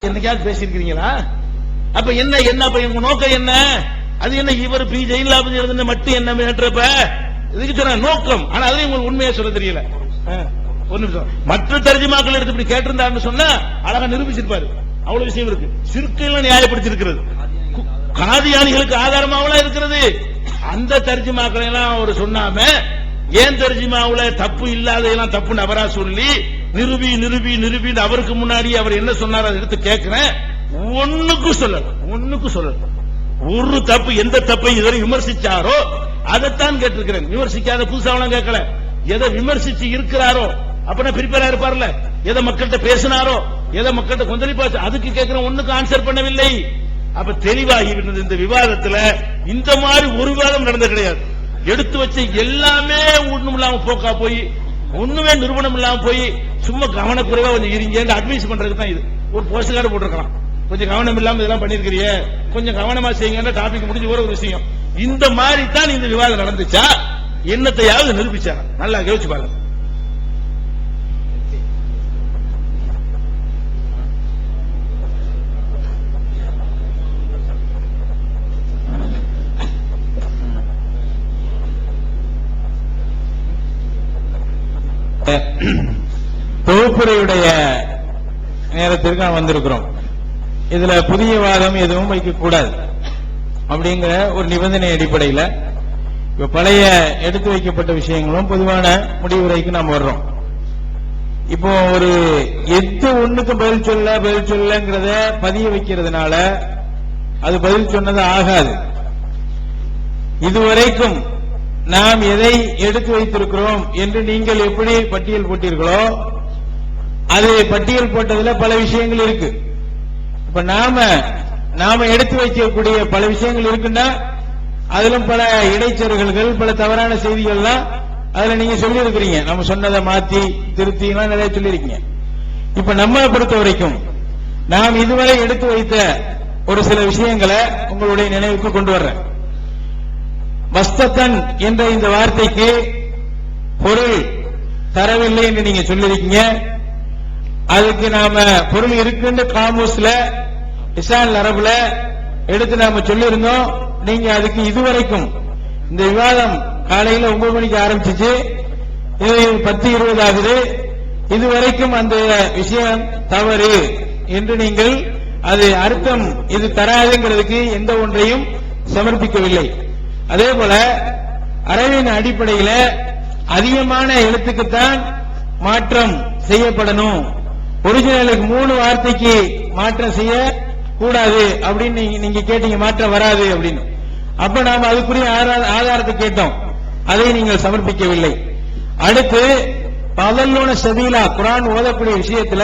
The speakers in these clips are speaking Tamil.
என்னைக்காவது பேசியிருக்கிறீங்களா? அப்ப என்ன என்ன உங்க நோக்கம் என்ன? அது என்ன இவர் பி ஜெயிலாபதி எழுதுன மட்டும் என்ன மேட்டரப்ப இதுக்கு சொன்ன நோக்கம். ஆனா அதையும் உங்களுக்கு உண்மையா சொல்ல தெரியல. ஒரு நிமிஷம், மற்ற தர்ஜுமாக்கள் எடுத்து இப்படி கேட்டிருந்தாருன்னு சொன்னா அழகா நிரூபிச்சிருப்பாரு. அவ்வளவு விஷயம் இருக்கு. சிறுக்கையில் நியாயப்படுத்திருக்கிறது, காதியானிகளுக்கு ஆதாரமாவெல்லாம் இருக்கிறது. அந்த தர்ஜுமாக்களை எல்லாம் அவர் சொன்னாம ஏன் தர்ஜுமாவுல தப்பு இல்லாததெல்லாம் தப்பு நபரா சொல்லி நிரூபி நிரூபி நிரூபி அவருக்கு முன்னாடி அவர் என்ன சொன்னார் அதை எடுத்து கேட்கிறேன். ஒண்ணுக்கும் சொல்லல. ஒரு தப்பு, எந்த தப்பை இதுவரை விமர்சிச்சாரோ அதைத்தான் கேட்டிருக்கிறேன். விமர்சிக்காத புதுசாவெல்லாம் கேட்கல. எதை விமர்சிச்சு இருக்கிறாரோ அப்ப பிரிப்பேரா இருப்பார்ல, எதை மக்கள்கிட்ட பேசினாரோ, எதை மக்கள்கிட்ட கொந்தளிப்பாச்சு, அதுக்கு கேட்கிறேன். ஒண்ணுக்கு ஆன்சர் பண்ணவில்லை. அப்ப தெளிவாகி இந்த விவாதத்துல இந்த மாதிரி ஒரு விவாதம் நடந்த கிடையாது. எடுத்து வச்ச எல்லாமே ஒண்ணும் இல்லாம போக்கா போய் ஒண்ணுமே நிரூபணம் இல்லாம போய் சும்மா கவனக்குறைவா கொஞ்சம் இருங்க அட்வைஸ் பண்றதுக்கு தான் இது. ஒரு போஸ்ட் கார்டு போட்டிருக்கலாம், கொஞ்சம் கவனம் இல்லாம இதெல்லாம் பண்ணிருக்கிறிய, கொஞ்சம் கவனமா செய்யுங்க, டாபிக் முடிஞ்சு ஒரு விஷயம். இந்த மாதிரி தான் இந்த விவாதம் நடந்துச்சா, என்னத்தையாவது நிரூபிச்சாங்க? நல்லா யோசிச்சு பாருங்க. தொகுப்புரையுடைய நேரத்திற்கு நாம் வந்திருக்கிறோம். இதுல புதிய வாதம் எதுவும் வைக்கக்கூடாது அப்படிங்கிற ஒரு நிபந்தனை அடிப்படையில் இப்ப பழைய எடுத்து வைக்கப்பட்ட விஷயங்களும் பொதுவான முடிவுரைக்கு நாம் வர்றோம். இப்போ ஒரு எது ஒண்ணுக்கு பதில் சொல்லங்கிறத பதிய வைக்கிறதுனால அது பதில் சொன்னது ஆகாது. இதுவரைக்கும் நாம் எதை எடுத்து வைத்திருக்கிறோம் என்று நீங்கள் எப்படி பட்டியல் போட்டீர்களோ அது பட்டியல் போட்டதுல பல விஷயங்கள் இருக்கு. இப்ப நாம எடுத்து வைக்கக்கூடிய பல விஷயங்கள் இருக்குன்னா அதிலும் பல இடைச்செருகல்கள், பல தவறான செய்திகள்லாம் அதுல நீங்க சொல்லி இருக்கிறீங்க. நம்ம சொன்னதை மாத்தி திருத்தி எல்லாம் நிறைய சொல்லியிருக்கீங்க. இப்ப நம்மளை பொறுத்த வரைக்கும் நாம் இதுவரை எடுத்து வைத்த ஒரு சில விஷயங்களை உங்களுடைய நினைவுக்கு கொண்டு வர்றேன். வஸ்தத்தன் என்ற இந்த வார்த்தைக்கு பொருள் தரவில்லை என்று நீங்க சொல்லிருக்கீங்க. அதுக்கு நாம பொருள் இருக்குன்னு காமூஸ்ல இசான் அரபுல எடுத்து நாம சொல்லியிருந்தோம். நீங்க அதுக்கு இதுவரைக்கும் இந்த விவாதம் காலையில 9 மணிக்கு ஆரம்பிச்சிச்சு, இது 10:20 ஆகுது. இதுவரைக்கும் அந்த விஷயம் தவறு என்று நீங்கள் அது அர்த்தம் இது தராதுங்கிறதுக்கு எந்த ஒன்றையும் சமர்ப்பிக்கவில்லை. அதே போல அரபின் அடிப்படையில் அதிகமான எழுத்துக்குத்தான் மாற்றம் செய்யப்படணும், ஒரிஜினலுக்கு 3 வார்த்தைக்கு மாற்றம் செய்ய கூடாது அப்படின்னு நீங்க கேட்டீங்க. மாற்றம் வராது அப்படின்னு. அப்ப நாம அதுக்குரிய ஆதாரத்தை கேட்டோம், அதை நீங்கள் சமர்ப்பிக்கவில்லை. அடுத்து பதல்லோன சபீலா குர்ஆன் ஓதக்கூடிய விஷயத்துல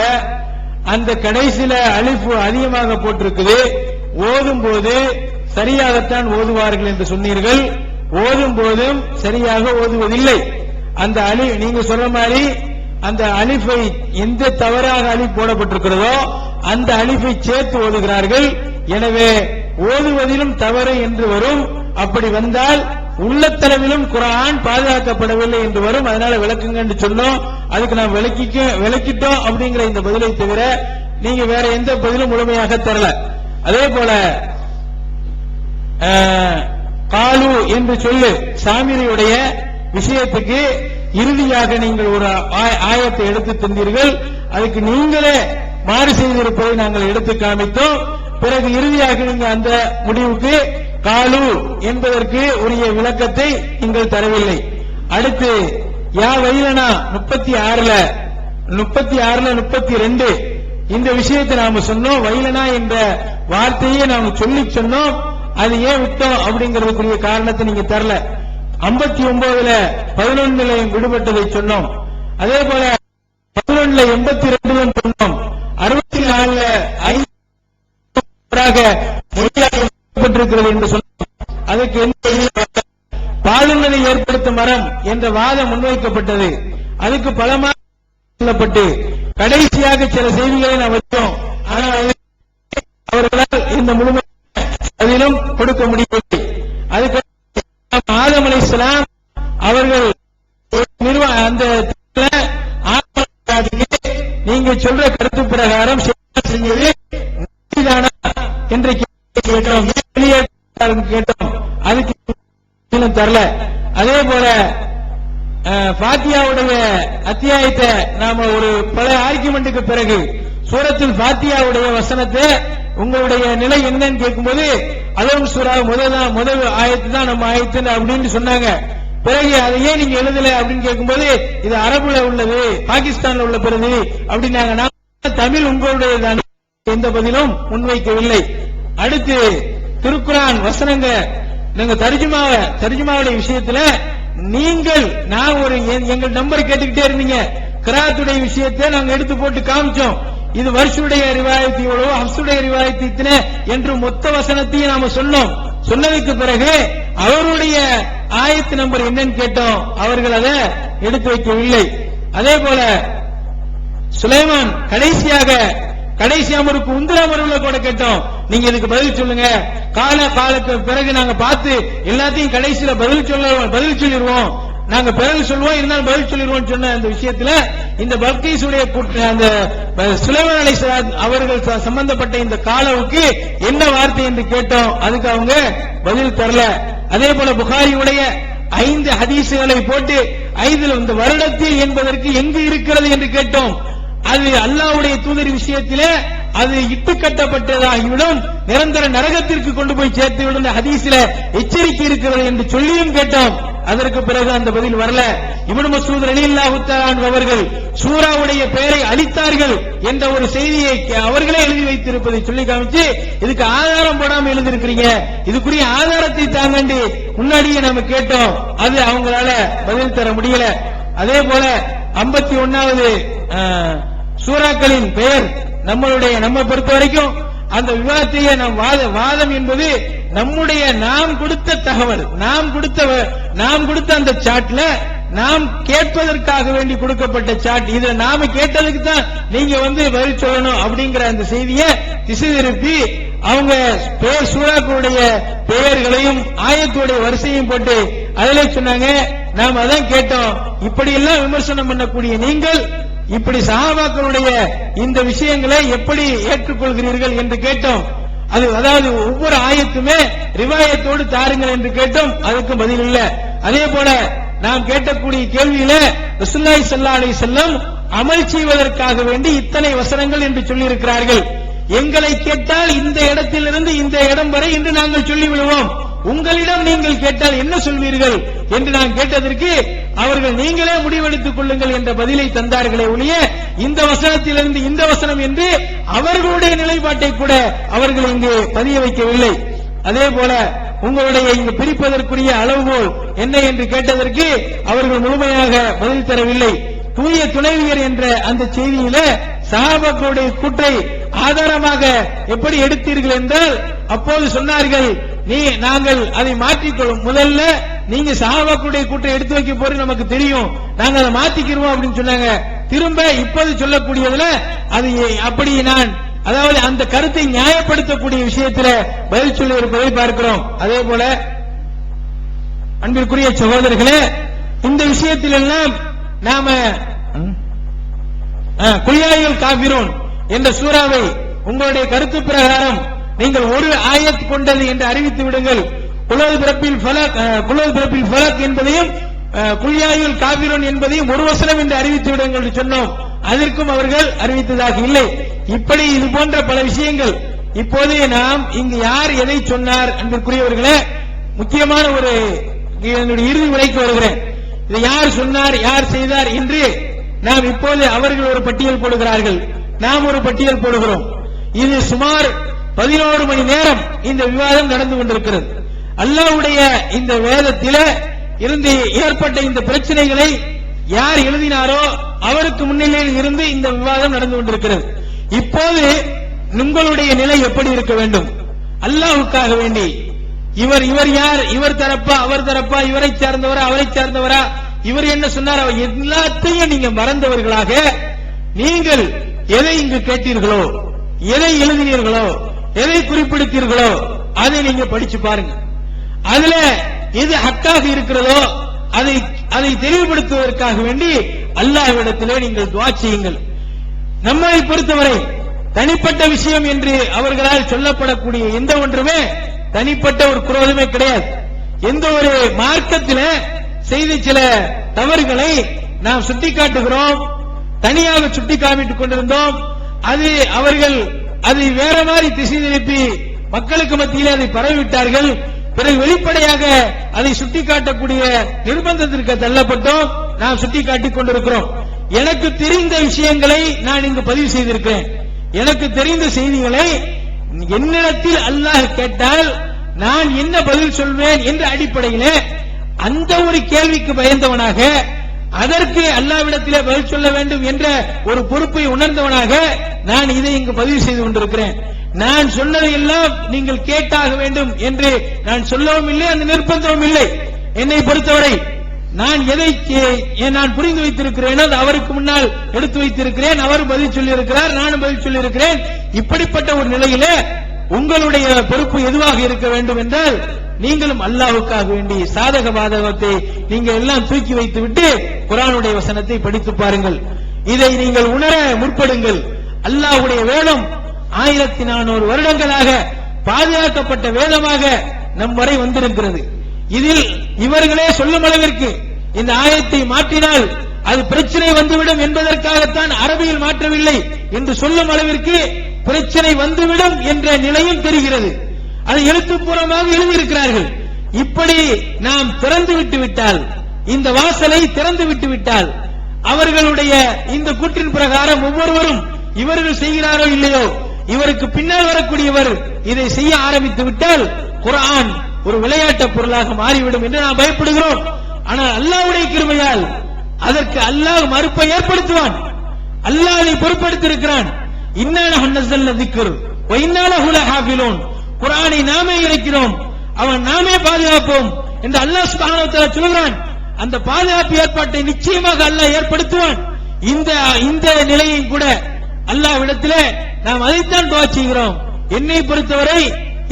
அந்த கடைசியில அலிஃப் அதிகமாக போட்டிருக்குது, ஓதும் போது சரியாகத்தான் ஓதுவார்கள் என்று சொன்னீர்கள். ஓதும் போதும் சரியாக ஓதுவதில்லை. அந்த அலிஃப் நீங்க சொல்ற மாதிரி அந்த அலிஃபை எந்த தவறாக அலிஃப் போடப்பட்டிருக்கிறதோ அந்த அலிஃபை சேர்த்து ஓதுகிறார்கள். எனவே ஓதுவதிலும் தவறு என்று வரும். அப்படி வந்தால் உள்ளத்தளவிலும் குர்ஆன் பாதுகாக்கப்படவில்லை என்று வரும். அதனால விளக்குங்க என்று சொன்னோம். அதுக்கு நாம் விளக்கிட்டோம் அப்படிங்கிற இந்த பதிலை தவிர நீங்க வேற எந்த பதிலும் முழுமையாக தரல. அதே போல காலு என்று சொல்லு சாமிரியுடைய விஷயத்துக்கு இறுதியாக நீங்கள் ஒரு ஆயத்தை எடுத்து தந்தீர்கள். அதுக்கு நீங்களே மாறு செய்திருப்பதை நாங்கள் எடுத்து காமித்தோம். பிறகு இறுதியாக நீங்க அந்த முடிவுக்கு காலு என்பதற்கு உரிய விளக்கத்தை நீங்கள் தரவில்லை. அடுத்து யா வைலனா 36ல 32 இந்த விஷயத்தை நாம சொன்னோம். வைலனா என்ற வார்த்தையை நாம சொல்லி சொன்னோம். அது ஏன் விட்டோம் அப்படிங்கிறதுக்குரிய காரணத்தை நீங்க தரல. 59ல 11 விடுபட்டதை சொன்னோம். அதே போல 11ல 82 சொன்னோம். 64ல 5 மொழியாக்கப்பட்டிருக்கிறது என்று சொன்னோம். அதுக்கு பாலுங்களை ஏற்படுத்தும் மரம் என்ற வாதம் முன்வைக்கப்பட்டது. அதுக்கு பலமாக சொல்லப்பட்டு கடைசியாக சில செய்திகளை நாம் வச்சோம். ஆனால் அவர்களால் இந்த முழுமை அதிலும் கொடுக்க முடியவில்லை. அதுக்கு ஆதம் அலைஹிஸ்ஸலாம் அவர்கள் அந்த நீங்க சொல்ற கருத்து பிரகாரம் செஞ்சது என்று கேட்டோம், கேட்டோம், அதுக்கு தரல. அதே போல ஃபாத்தியாவுடைய அத்தியாயத்தை நாம ஒரு பல ஆர்குமெண்ட்டுக்கு பிறகு சூரத்தில் ஃபாத்தியாவுடைய வசனத்தை உங்களுடைய நிலை என்னன்னு கேட்கும்போது அலோம் சூரா முதல் ஆயத்து தான் நம்ம ஆயத்து அப்படின்னு சொன்னாங்க. பிறகு அதையே நீங்க எழுதல அப்படின்னு கேட்கும்போது இது அரபுல உள்ளது, பாகிஸ்தான்ல உள்ள பிரதி அப்படின்னாங்க. நான் தமிழ் உங்களுடைய எந்த பதிலும் முன்வைக்கவில்லை. அடுத்து திருக்குரான் வசனங்க நீங்க தர்ஜுமாவுடைய விஷயத்துல நீங்கள் நான் ஒரு எங்கள் நம்பர் கேட்டுக்கிட்டே இருந்தீங்க. கிராத்துடைய விஷயத்தை நாங்க எடுத்து போட்டு காமிச்சோம். இது வருஷுடைய ரிவாயத்து எவ்வளவு, ஹப்சுடைய ரிவாயத்து இத்தனை என்று மொத்த வசனத்தையும் நாம சொன்னோம். சொன்னதுக்கு பிறகு அவருடைய ஆயத்து நம்பர் என்னன்னு கேட்டோம், அவர்கள் அதை எடுத்து வைக்கவில்லை. அதே போல சுலைமான் கடைசி அமருக்கு உந்திர அமர்வுல கூட கேட்டோம், நீங்க இதுக்கு பதில் சொல்லுங்க. காலக்கு பிறகு நாங்க பார்த்து எல்லாத்தையும் கடைசியில பதில் சொல்லிடுவோம், நாங்க பிறகு சொல்லுவோம், இருந்தாலும் பதில் சொல்லிடுவோம் சொன்ன அந்த விஷயத்துல இந்த பல்கீசுடைய அந்த சுலைமான் அலைஹிஸ்ஸலாம் அவர்கள் சம்பந்தப்பட்ட இந்த காலவுக்கு என்ன வார்த்தை என்று கேட்டோம், அதுக்கு அவங்க பதில் தரல. அதே போல புகாரியுடைய 5 ஹதீசுகளை போட்டு 5 இந்த வருடத்தில் என்பதற்கு எங்கு இருக்கிறது என்று கேட்டோம். அது அல்லாஹ்வுடைய தூதர் விஷயத்திலே அது இட்டுக்கட்டப்பட்டதாகிவிடும், நிரந்தர நரகத்திற்கு கொண்டு போய் சேர்த்துவிடும் ஹதீஸில எச்சரிக்கை இருக்கிறது என்று சொல்லியும் கேட்டோம். அதற்கு பிறகு அந்த பதில் வரல. இப்னு மஸ்ஊத் ரலியல்லாஹு தஆலா அன்ஹு அவர்கள் சூராவுடைய பெயரை அளித்தார்கள் என்ற ஒரு செய்தியை அவர்களே எழுதி வைத்திருப்பதை சொல்லி காமிச்சு இதுக்கு ஆதாரம் போடாம எழுதியிருக்கிறீங்க, இதுக்குரிய ஆதாரத்தை தாங்கண்டி முன்னாடியே நாம கேட்டோம். அது அவங்களால பதில் தர முடியல. அதே போல 51வது சூறாக்களின் பெயர் நம்ம பொறுத்த வரைக்கும் அந்த விவாதத்தையே வாதம் என்பது நம்முடைய நாம் கொடுத்த தகவல், நாம் கொடுத்த அந்த சாட்ல நாம் கேட்பதற்காக வேண்டி கொடுக்கப்பட்ட சாட், இதுல நாம கேட்டதுக்கு தான் நீங்க பதில் சொல்லணும் அப்படிங்கிற அந்த செய்தியை திசை திருப்பி அவங்க சூறாக்களுடைய பெயர்களையும் ஆயத்துடைய வரிசையும் போட்டு அதிலே சொன்னாங்க. நாம் அதான் கேட்டோம், இப்படி எல்லாம் விமர்சனம் பண்ணக்கூடிய நீங்கள் இப்படி சஹாபாக்களுடைய இந்த விஷயங்களை எப்படி ஏற்றுக்கொள்கிறீர்கள் என்று கேட்டோம். அதாவது ஒவ்வொரு ஆயத்துமே ரிவாயத்தோடு தாருங்கள் என்று கேட்டோம், அதுக்கு பதில் இல்ல. அதே போல நாம் கேட்டக்கூடிய கேள்வியில ரசூலுல்லாஹி ஸல்லல்லாஹு அலைஹி வஸல்லம் அமல் செய்வதற்காக வேண்டி இத்தனை வசனங்கள் என்று சொல்லி இருக்கிறார்கள். எங்களை கேட்டால் இந்த இடத்திலிருந்து இந்த இடம் வரை என்று நாங்கள் சொல்லி விடுவோம், உங்களிடம் நீங்கள் கேட்டால் என்ன சொல்வீர்கள் என்று நான் கேட்டதற்கு அவர்கள் நீங்களே முடிவெடுத்துக் கொள்ளுங்கள் என்ற பதிலை தந்தார்களே ஒழிய இந்த வசனத்திலிருந்து இந்த வசனம் என்று அவர்களுடைய நிலைப்பாட்டை கூட அவர்கள் இங்கு பதிய வைக்கவில்லை. அதே போல உங்களுடைய இங்கு பிரிப்பதற்குரிய அளவுகோல் என்ன என்று கேட்டதற்கு அவர்கள் முழுமையாக பதில் தரவில்லை. தூய துணைவியர் என்ற அந்த செய்தியில சஹாபாக்களுடைய கூற்றை ஆதாரமாக எப்படி எடுத்தீர்கள் என்றால் அப்போது சொன்னார்கள், நாங்கள் அதை மாற்றிக்கொள்ளும், முதல்ல நீங்க சஹாபாக்களுடைய கூற்றை எடுத்து வைக்க போறது நமக்கு தெரியும், நாங்க அதை மாத்திக்கிறோம் அப்படின்னு சொன்னாங்க. திரும்ப இப்போது சொல்லக்கூடியதுல அது அப்படி அதாவது அந்த கருத்தை நியாயப்படுத்தக்கூடிய விஷயத்துல பதில் சொல்லி இருப்பதை பார்க்கிறோம். அதே போல அன்பிற்குரிய சகோதரர்களே, இந்த விஷயத்தில் எல்லாம் நாம குல்யாயுல் காஃபிரூன் என்ற சூறாவை உங்களுடைய கருத்து பிரகாரம் நீங்கள் ஒரு ஆயத் கொண்டது என்று அறிவித்து விடுங்கள். குல் பிரபில் ஃபலக் என்பதையும் குல்யாயுல் காஃபிரூன் என்பதையும் ஒரு வசனம் என்று அறிவித்து விடுங்கள் என்று சொன்னோம். அதற்கும் அவர்கள் அறிவித்ததாக இல்லை. இப்படி இது போன்ற பல விஷயங்கள். இப்போது நாம் இங்கு யார் எதை சொன்னார் அன்பிற்குரியவர்களே, முக்கியமான ஒரு என்னுடைய இறுதி உரைக்கு வருகிறேன். இதை யார் சொன்னார், யார் செய்தார் என்று நாம் இப்போது அவர்கள் ஒரு பட்டியல் போடுகிறார்கள், நாம் ஒரு பட்டியல் போடுகிறோம். இது சுமார் 11 மணி நேரம் இந்த விவாதம் நடந்து கொண்டிருக்கிறது. அல்லாஹ்வுடைய இந்த வேதத்தில இருந்து ஏற்பட்ட இந்த பிரச்சனைகளை யார் எழுதினாரோ அவருக்கு முன்னிலையில் இருந்து இந்த விவாதம் நடந்து கொண்டிருக்கிறது. இப்போது உங்களுடைய நிலை எப்படி இருக்க வேண்டும்? அல்லாஹ்வுக்காக வேண்டி இவர் யார், இவர் தரப்பா அவர் தரப்பா, இவரை சார்ந்தவரா அவரை சார்ந்தவரா, இவர் என்ன சொன்னார், எல்லாத்தையும் நீங்க மறந்தவர்களாக நீங்கள் எதை இங்கு கேட்டீர்களோ, எதை எழுதினீர்களோ, எதை குறிப்பிடுத்தீர்களோ அதை நீங்க படிச்சு பாருங்க. அதுல எது ஹக்காக இருக்கிறதோ அதை தெளிவுபடுத்துவதற்காக வேண்டி அல்லாஹ்விடத்திலே நீங்கள் துஆ செய்யுங்கள். நம்மை பொறுத்தவரை தனிப்பட்ட விஷயம் என்று அவர்களால் சொல்லப்படக்கூடிய எந்த ஒன்றுமே தனிப்பட்ட ஒரு குரோதமே கிடையாது. எந்த ஒரு மார்க்கத்தில் செய்த சில தவறுகளை நாம் சுட்டிக்காட்டுகிறோம், தனியாக சுட்டிக்காமிட்டுக் கொண்டிருந்தோம். அது அவர்கள் அதை வேற மாதிரி திசை திருப்பி மக்களுக்கு மத்தியில் அதை பரவிவிட்டார்கள். பிறகு வெளிப்படையாக அதை சுட்டிக்காட்டக்கூடிய நிர்பந்தத்திற்கு தள்ளப்பட்டோம். நாம் சுட்டிக்காட்டிக் கொண்டிருக்கிறோம். எனக்கு தெரிந்த விஷயங்களை நான் இங்கு பதிவு செய்திருக்கிறேன். எனக்கு தெரிந்த செய்திகளை என்னிடத்தில் அல்லாஹ் கேட்டால் நான் என்ன பதில் சொல்வேன் என்ற அடிப்படையிலே அந்த ஒரு கேள்விக்கு பயந்தவனாக, அதற்கு அல்லாஹ்விடத்திலே பதில் சொல்ல வேண்டும் என்ற ஒரு பொறுப்பை உணர்ந்தவனாக நான் இதை இங்கு பதிவு செய்து கொண்டிருக்கிறேன். நான் சொன்னதையெல்லாம் நீங்கள் கேட்டாக வேண்டும் என்று நான் சொல்லவும் இல்லை, அந்த நிர்பந்தமும் இல்லை. என்னை பொறுத்தவரை நான் எதை நான் புரிந்து வைத்திருக்கிறேனோ அது அவருக்கு முன்னால் எடுத்து வைத்திருக்கிறேன். அவர் பதில் சொல்லியிருக்கிறார், நானும் பதில் சொல்லியிருக்கிறேன். இப்படிப்பட்ட ஒரு நிலையிலே உங்களுடைய பொறுப்பு எதுவாக இருக்க வேண்டும் என்றால், நீங்களும் அல்லாஹ்வுக்காக வேண்டி சாதக பாதகத்தை நீங்கள் எல்லாம் தூக்கி வைத்துவிட்டு குர்ஆனுடைய வசனத்தை படித்து பாருங்கள். இதை நீங்கள் உணர முற்படுங்கள். அல்லாஹ்வுடைய வேதம் 1400 வருடங்களாக பாதுகாக்கப்பட்ட வேதமாக நம் வரை வந்திருக்கிறது. இதில் இவர்களே சொல்லும் அளவிற்கு இந்த ஆயத்தை மாற்றினால் அது பிரச்சனை வந்துவிடும் என்பதற்காகத்தான் அரபியில் மாற்றவில்லை என்று சொல்லும் அளவிற்கு பிரச்சனை வந்துவிடும் என்ற நிலையும் தெரிகிறது. அதை எழுத்துப்பூர்வமாக எழுதியிருக்கிறார்கள். இப்படி நாம் திறந்து விட்டு விட்டால், இந்த வாசலை திறந்து விட்டு விட்டால், அவர்களுடைய இந்த கூற்றின் பிரகாரம் ஒவ்வொருவரும் இவர்கள் செய்கிறாரோ இல்லையோ, இவருக்கு பின்னால் வரக்கூடியவர் இதை செய்ய ஆரம்பித்து விட்டால் குர்ஆன் ஒரு விளையாட்டு பொருளாக மாறிவிடும் என்று நாம் பயப்படுகிறோம். ஆனால் அல்லாஹ்வுடைய கிருபையால் அதற்கு அல்லாஹ் மறுப்பை ஏற்படுத்துவான். அல்லாஹ் அதை பொறுப்படுத்தியிருக்கிறான். இன்னா நஹ்னு நஸல்னா ذிக்ர் வ இன்னா லஹு லஹாஃபிலூன். குர்ஆனை நாமே இறக்கிறோம், அவன் நாமே பாதுகாப்போம் என்று அல்லாஹ் சுப்ஹானஹு வ தஆலா சொல்கிறான். அந்த பாதுகாப்பு ஏற்பாட்டை நிச்சயமாக அல்லாஹ் ஏற்படுத்துவான். இந்த நிலையை கூட அல்லாஹ்விடத்திலே நாம் அதைத்தான் துஆ செய்கிறோம். என்னை பொறுத்தவரை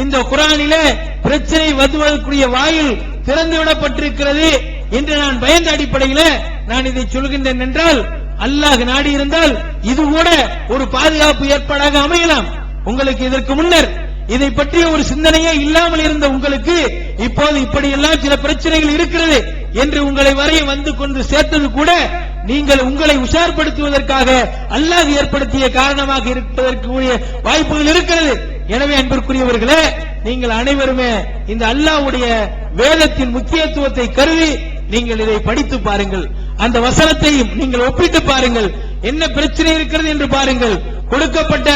இந்த குர்ஆனிலே பிரச்சனை வருவதற்குரிய வாயில் திறந்து விடப்பட்டிருக்கிறது என்று நான் பயந்த அடிப்படையில் நான் இதை சொல்கின்றேன் என்றால், அல்லாஹ் நாடி இருந்தால் இது கூட ஒரு பாதுகாப்பு ஏற்பாடாக அமையலாம். உங்களுக்கு இதற்கு முன்னர் இதை பற்றிய ஒரு சிந்தனையே இல்லாமல் இருந்த உங்களுக்கு இப்போது இப்படியெல்லாம் சில பிரச்சனைகள் இருக்கிறது என்று உங்களை வரை வந்து கொண்டு சேர்த்தது கூட நீங்கள் உங்களை உஷார்படுத்துவதற்காக அல்லாஹ் ஏற்படுத்திய காரணமாக இருப்பதற்கு வாய்ப்புகள் இருக்கிறது. எனவே அன்பிற்குரியவர்களே, நீங்கள் அனைவருமே இந்த அல்லாஹ்வுடைய வேதத்தின் முக்கியத்துவத்தை கருதி நீங்கள் இதை படித்து பாருங்கள். அந்த வசனத்தையும் நீங்கள் ஒப்பிட்டு பாருங்கள். என்ன பிரச்சனை இருக்கிறது என்று பாருங்கள். கொடுக்கப்பட்ட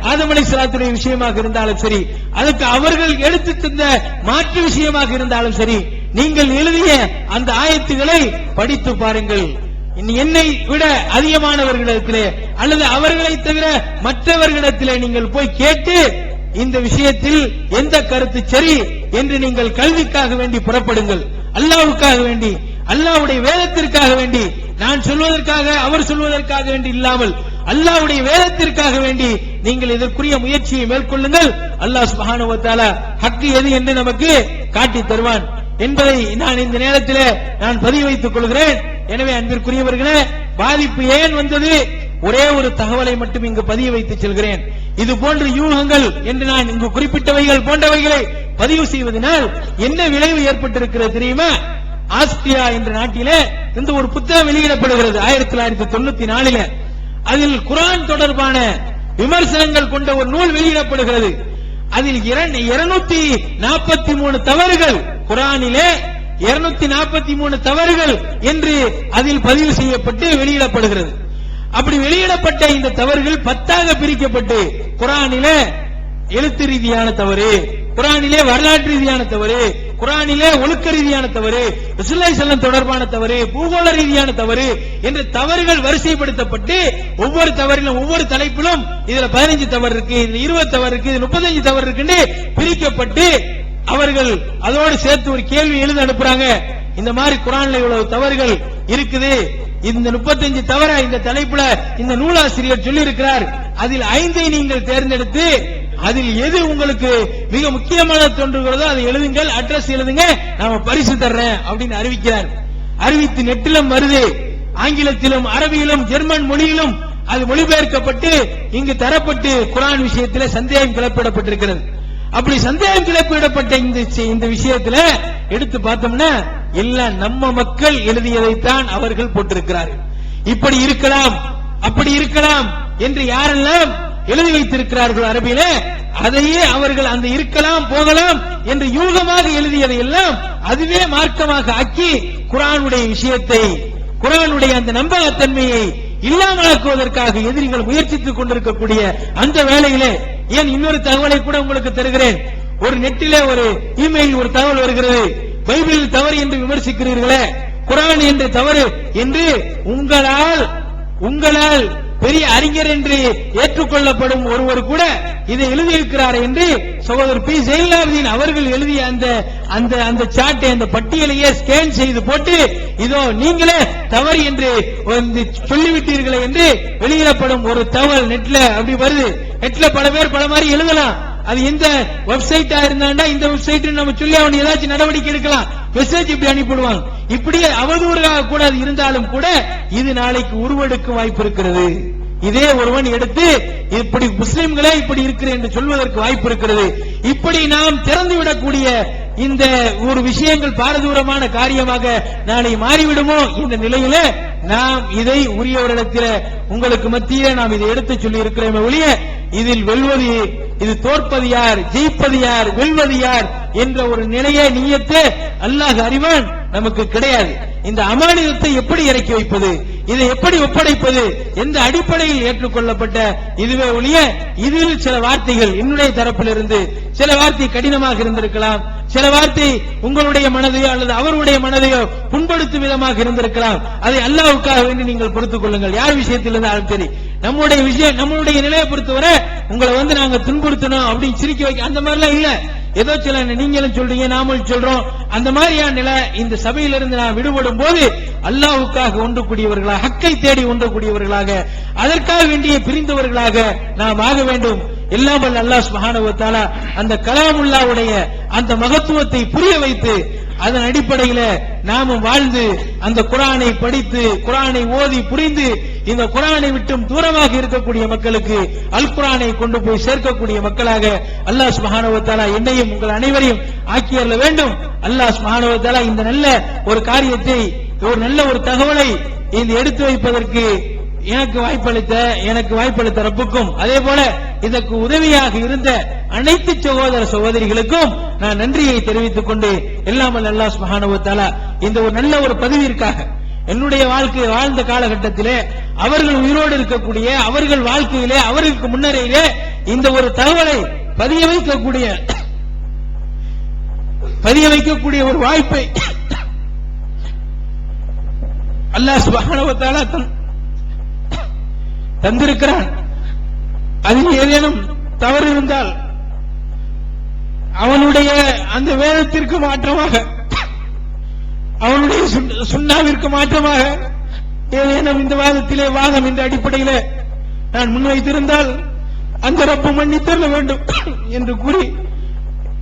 ஆதம் அலைஹிஸ்ஸலாத்துடைய விஷயமாக இருந்தாலும் சரி, அதுக்கு அவர்கள் எடுத்து தந்த மாற்று விஷயமாக இருந்தாலும் சரி, நீங்கள் எழுதிய அந்த ஆயத்துகளை படித்து பாருங்கள். என்னை விட அதிகமானவர்களிடத்திலே அல்லது அவர்களை தவிர மற்றவர்களிடத்திலே நீங்கள் போய் கேட்டு இந்த விஷயத்தில் எந்த கருத்து சரி என்று நீங்கள் கல்விக்காக வேண்டி புறப்படுங்கள். அல்லாஹ்வுக்காக வேண்டி, அல்லாஹ்வுடைய வேதத்திற்காக வேண்டி, நான் சொல்வதற்காக அவர் சொல்வதற்காக வேண்டி இல்லாமல் அல்லாஹ்வுடைய வேதத்திற்காக வேண்டி நீங்கள் இதற்குரிய முயற்சியை மேற்கொள்ளுங்கள். அல்லாஹ் சுப்ஹானஹு வ தஆலா ஹக் எது என்று நமக்கு காட்டி தருவான் என்பதை நான் இந்த நேரத்தில் நான் பதிவு வைத்துக் கொள்கிறேன். எனவே அன்பிற்குரியவர்களே, பாதிப்பு ஏன் வந்தது, ஒரே ஒரு தகவலை மட்டும் இங்கு பதிவு வைத்து செல்கிறேன். இது போன்ற யூகங்கள் என்று நான் இங்கு குறிப்பிட்டவைகள் போன்றவைகளை பதிவு செய்வதனால் என்ன விளைவு ஏற்பட்டிருக்கிறது தெரியுமா? ஆஸ்திரியா என்ற நாட்டிலே இந்த ஒரு புத்தகம் வெளியிடப்படுகிறது 1994. அதில் குர்ஆன் தொடர்பான விமர்சனங்கள் கொண்ட ஒரு நூல் வெளியிடப்படுகிறது. அதில் 243 தவறுகள், குர்ஆனிலே 243 தவறுகள் என்று அதில் பதிவு செய்யப்பட்டு வெளியிடப்படுகிறது. அப்படி வெளியிடப்பட்ட இந்த தவறுகள் 10ஆக பிரிக்கப்பட்டு குர்ஆனிலே எழுத்து ரீதியான தவறு, குர்ஆனிலே வரலாற்று ரீதியான தவறு, குர்ஆனிலே ஒழுக்க ரீதியான தவறு, ரசூலுல்லாஹி ஸல்லல்லாஹு அலைஹி வஸல்லம் தொடர்பான தவறு, பூகோள ரீதியான தவறு என்ற தவறுகள் வரிசைப்படுத்தப்பட்டு ஒவ்வொரு தவறிலும் ஒவ்வொரு தலைப்பிலும் இதுல 15 தவறு இருக்கு, இதுல 20 தவறு இருக்கு, இது 35 தவறு இருக்குன்னு பிரிக்கப்பட்டு அவர்கள் அதோடு சேர்த்து ஒரு கேள்வி எழுத அனுப்புறாங்க. இந்த மாதிரி குர்ஆன்ல இவ்வளவு தவறுகள் இருக்குது, இந்த 35 தவற இந்த தலைப்புல இந்த நூலாசிரியர் சொல்லி இருக்கிறார், அதில் 5ஐ நீங்கள் தேர்ந்தெடுத்து அதில் எது உங்களுக்கு மிக முக்கியமான தோன்றுகிறதோ அதை எழுதுங்கள், அட்ரஸ் எழுதுங்க, நாம பரிசு தர்றேன் அப்படின்னு அறிவிக்கிறார். அறிவித்து நெட்டிலும் வருது, ஆங்கிலத்திலும் அரபியிலும் ஜெர்மன் மொழியிலும் அது மொழிபெயர்க்கப்பட்டு இங்கு தரப்பட்டு குர்ஆன் விஷயத்தில் சந்தேகம் கிளப்பிடப்பட்டிருக்கிறது. அப்படி சந்தேகம் கிளப்பிடப்பட்ட இந்த விஷயத்துல எடுத்து பார்த்தோம்னா எல்லாம் நம்ம மக்கள் எழுதியதைத்தான் அவர்கள் போட்டிருக்கிறார்கள். இப்படி இருக்கலாம் அப்படி இருக்கலாம் என்று யாரெல்லாம் எழுதி வைத்திருக்கிறார்கள் அரபியில, அதையே அவர்கள் அந்த இருக்கலாம் போகலாம் என்று யூகமாக எழுதியதை எல்லாம் அதுவே மார்க்கமாக ஆக்கி குர்ஆனுடைய விஷயத்தை, குர்ஆனுடைய அந்த நம்பகத்தன்மையை இல்லாமலாக்குவதற்காக எதிரிகள் முயற்சித்துக் கொண்டிருக்கக்கூடிய அந்த வேளையிலே, ஏன் இன்னொரு தகவலை கூட உங்களுக்கு தருகிறேன். ஒரு நெட்டிலே ஒரு இமெயில் ஒரு தகவல் வருகிறது, பைபிள் தவறு என்று விமர்சிக்கிறீர்களே, குர்ஆன் என்று தவறு என்று உங்களால் பெரிய அறிஞர் என்று ஏற்றுக்கொள்ளப்படும் ஒருவர் கூட இதை எழுதியிருக்கிறார் என்று சகோதரர் பி. ஜெயலலிதா அவர்கள் எழுதிய அந்த சாட்டை, அந்த பட்டியலையே ஸ்கேன் செய்து போட்டு இதோ நீங்களே தவறு என்று சொல்லிவிட்டீர்களே என்று வெளியிடப்படும் ஒரு தகவல் நெட்ல அப்படி வருது. நெட்ல பல பேர் பல மாதிரி எழுதலாம். அது எந்த வெப்சைட்டா இருந்தாண்டா இந்த வெப்சைட் நம்ம சொல்லி அவன் ஏதாச்சும் நடவடிக்கை எடுக்கலாம். மெசேஜ் இப்படி அனுப்பிடுவாங்க. இப்படி அவதூறாக கூட அது இருந்தாலும் கூட இது நாளைக்கு உருவெடுக்க வாய்ப்பு இருக்கிறது. இதே ஒருவன் எடுத்து இப்படி முஸ்லிம்களே இப்படி இருக்கிறேன் என்று சொல்வதற்கு வாய்ப்பு இருக்கிறது. இப்படி நாம் திறந்துவிடக்கூடிய இந்த ஒரு விஷயங்கள் பாரதூரமான காரியமாக நாளை மாறிவிடுமோ என்ற நிலையில நாம் இதை உரியவரிடத்தில் உங்களுக்கு மத்தியிலே நாம் இதை எடுத்து சொல்லி இருக்கிறோமே ஒழிய இதில் வெல்வது, இது தோற்பது யார், ஜெயிப்பது யார், வெல்வது யார் என்ற ஒரு நிலையை நீயத்தே அல்லாஹ் அறிவான் நமக்கு கிடையாது. இந்த அமானிதத்தை எப்படி இறக்கி வைப்பது, இதை எப்படி ஒப்படைப்பது, எந்த அடிப்படையில் ஏற்றுக்கொள்ளப்பட்ட இதுவே ஒழிய இதில் சில வார்த்தைகள் என்னுடைய தரப்பிலிருந்து சில வார்த்தை கடினமாக இருந்திருக்கலாம், சில வார்த்தை உங்களுடைய மனதையோ அல்லது அவருடைய மனதையோ புண்படுத்தும் விதமாக இருந்திருக்கலாம். அதை அல்லாஹ்வுக்காக வேண்டி நீங்கள் பொறுத்துக் கொள்ளுங்கள். யார் விஷயத்தில் இருந்தாலும் சரி, நம்முடைய விஷயம் நம்மளுடைய நிலையை பொறுத்தவரை உங்களை நாங்க துன்புறுத்தணும் அப்படின்னு சிரிக்க வைக்க அந்த மாதிரிலாம் இல்ல. ஏதோ சில நீங்களும் சொல்றீங்க நாமளும் சொல்றோம், அந்த மாதிரியான நிலை இந்த சபையிலிருந்து நான் விடுபடும் போது அல்லாஹ்வுக்காக ஒன்று கூடியவர்களாக, ஹக்கை தேடி ஒன்று கூடியவர்களாக, அதற்காக வேண்டிய பிரிந்தவர்களாக நாம் ஆக வேண்டும். எல்லாம் வல்ல அல்லாஹ் சுப்ஹானஹு வ தஆலா அந்த கலாமுல்லாஹ்வுடைய அந்த மகத்துவத்தை புரிய வைத்து அதன் அடிப்படையில் நாமும் வாழ்ந்து அந்த குர்ஆனை படித்து குர்ஆனை ஓதி புரிந்து இந்த குர்ஆனை விட்டும் தூரமாக இருக்கக்கூடிய மக்களுக்கு அல் குர்ஆனை கொண்டு போய் சேர்க்கக்கூடிய மக்களாக அல்லாஹ் சுப்ஹானஹு வ தஆலா என்னையும் உங்கள் அனைவரையும் ஆக்கியருள வேண்டும். அல்லாஹ் சுப்ஹானஹு வ தஆலா இந்த நல்ல ஒரு காரியத்தை, ஒரு நல்ல ஒரு தகவலை இந்த எடுத்து வைப்பதற்கு எனக்கு வாய்ப்பளித்த ரப்புக்கும் அதே போல இதற்கு உதவியாக இருந்த அனைத்து சகோதர சகோதரிகளுக்கும் நான் நன்றியை தெரிவித்துக் கொண்டு எல்லாம் வல்ல அல்லாஹ் சுப்ஹானஹு வ தஆலா இந்த ஒரு நல்ல ஒரு பதவியிற்காக என்னுடைய வாழ்க்கை வாழ்ந்த காலகட்டத்திலே அவர்கள் உயிரோடு இருக்கக்கூடிய அவர்கள் வாழ்க்கையிலே அவர்களுக்கு முன்னரையிலே இந்த ஒரு தகவலை பதிய வைக்கக்கூடிய ஒரு வாய்ப்பை அல்லாஹ் சுப்ஹானஹு வ தஆலா தந்திருக்கிறான். அதில் ஏதேனும் தவறு இருந்தால் அவனுடைய அந்த வேதத்திற்கு மாற்றமாக, அவனுடைய சுன்னாவிற்கு மாற்றமாக ஏதேனும் இந்த வாதத்திலே வாதம் என்ற அடிப்படையில் நான் முன்வைத்திருந்தால் அந்த ரப்பு மன்னித்தர வேண்டும் என்று கூறி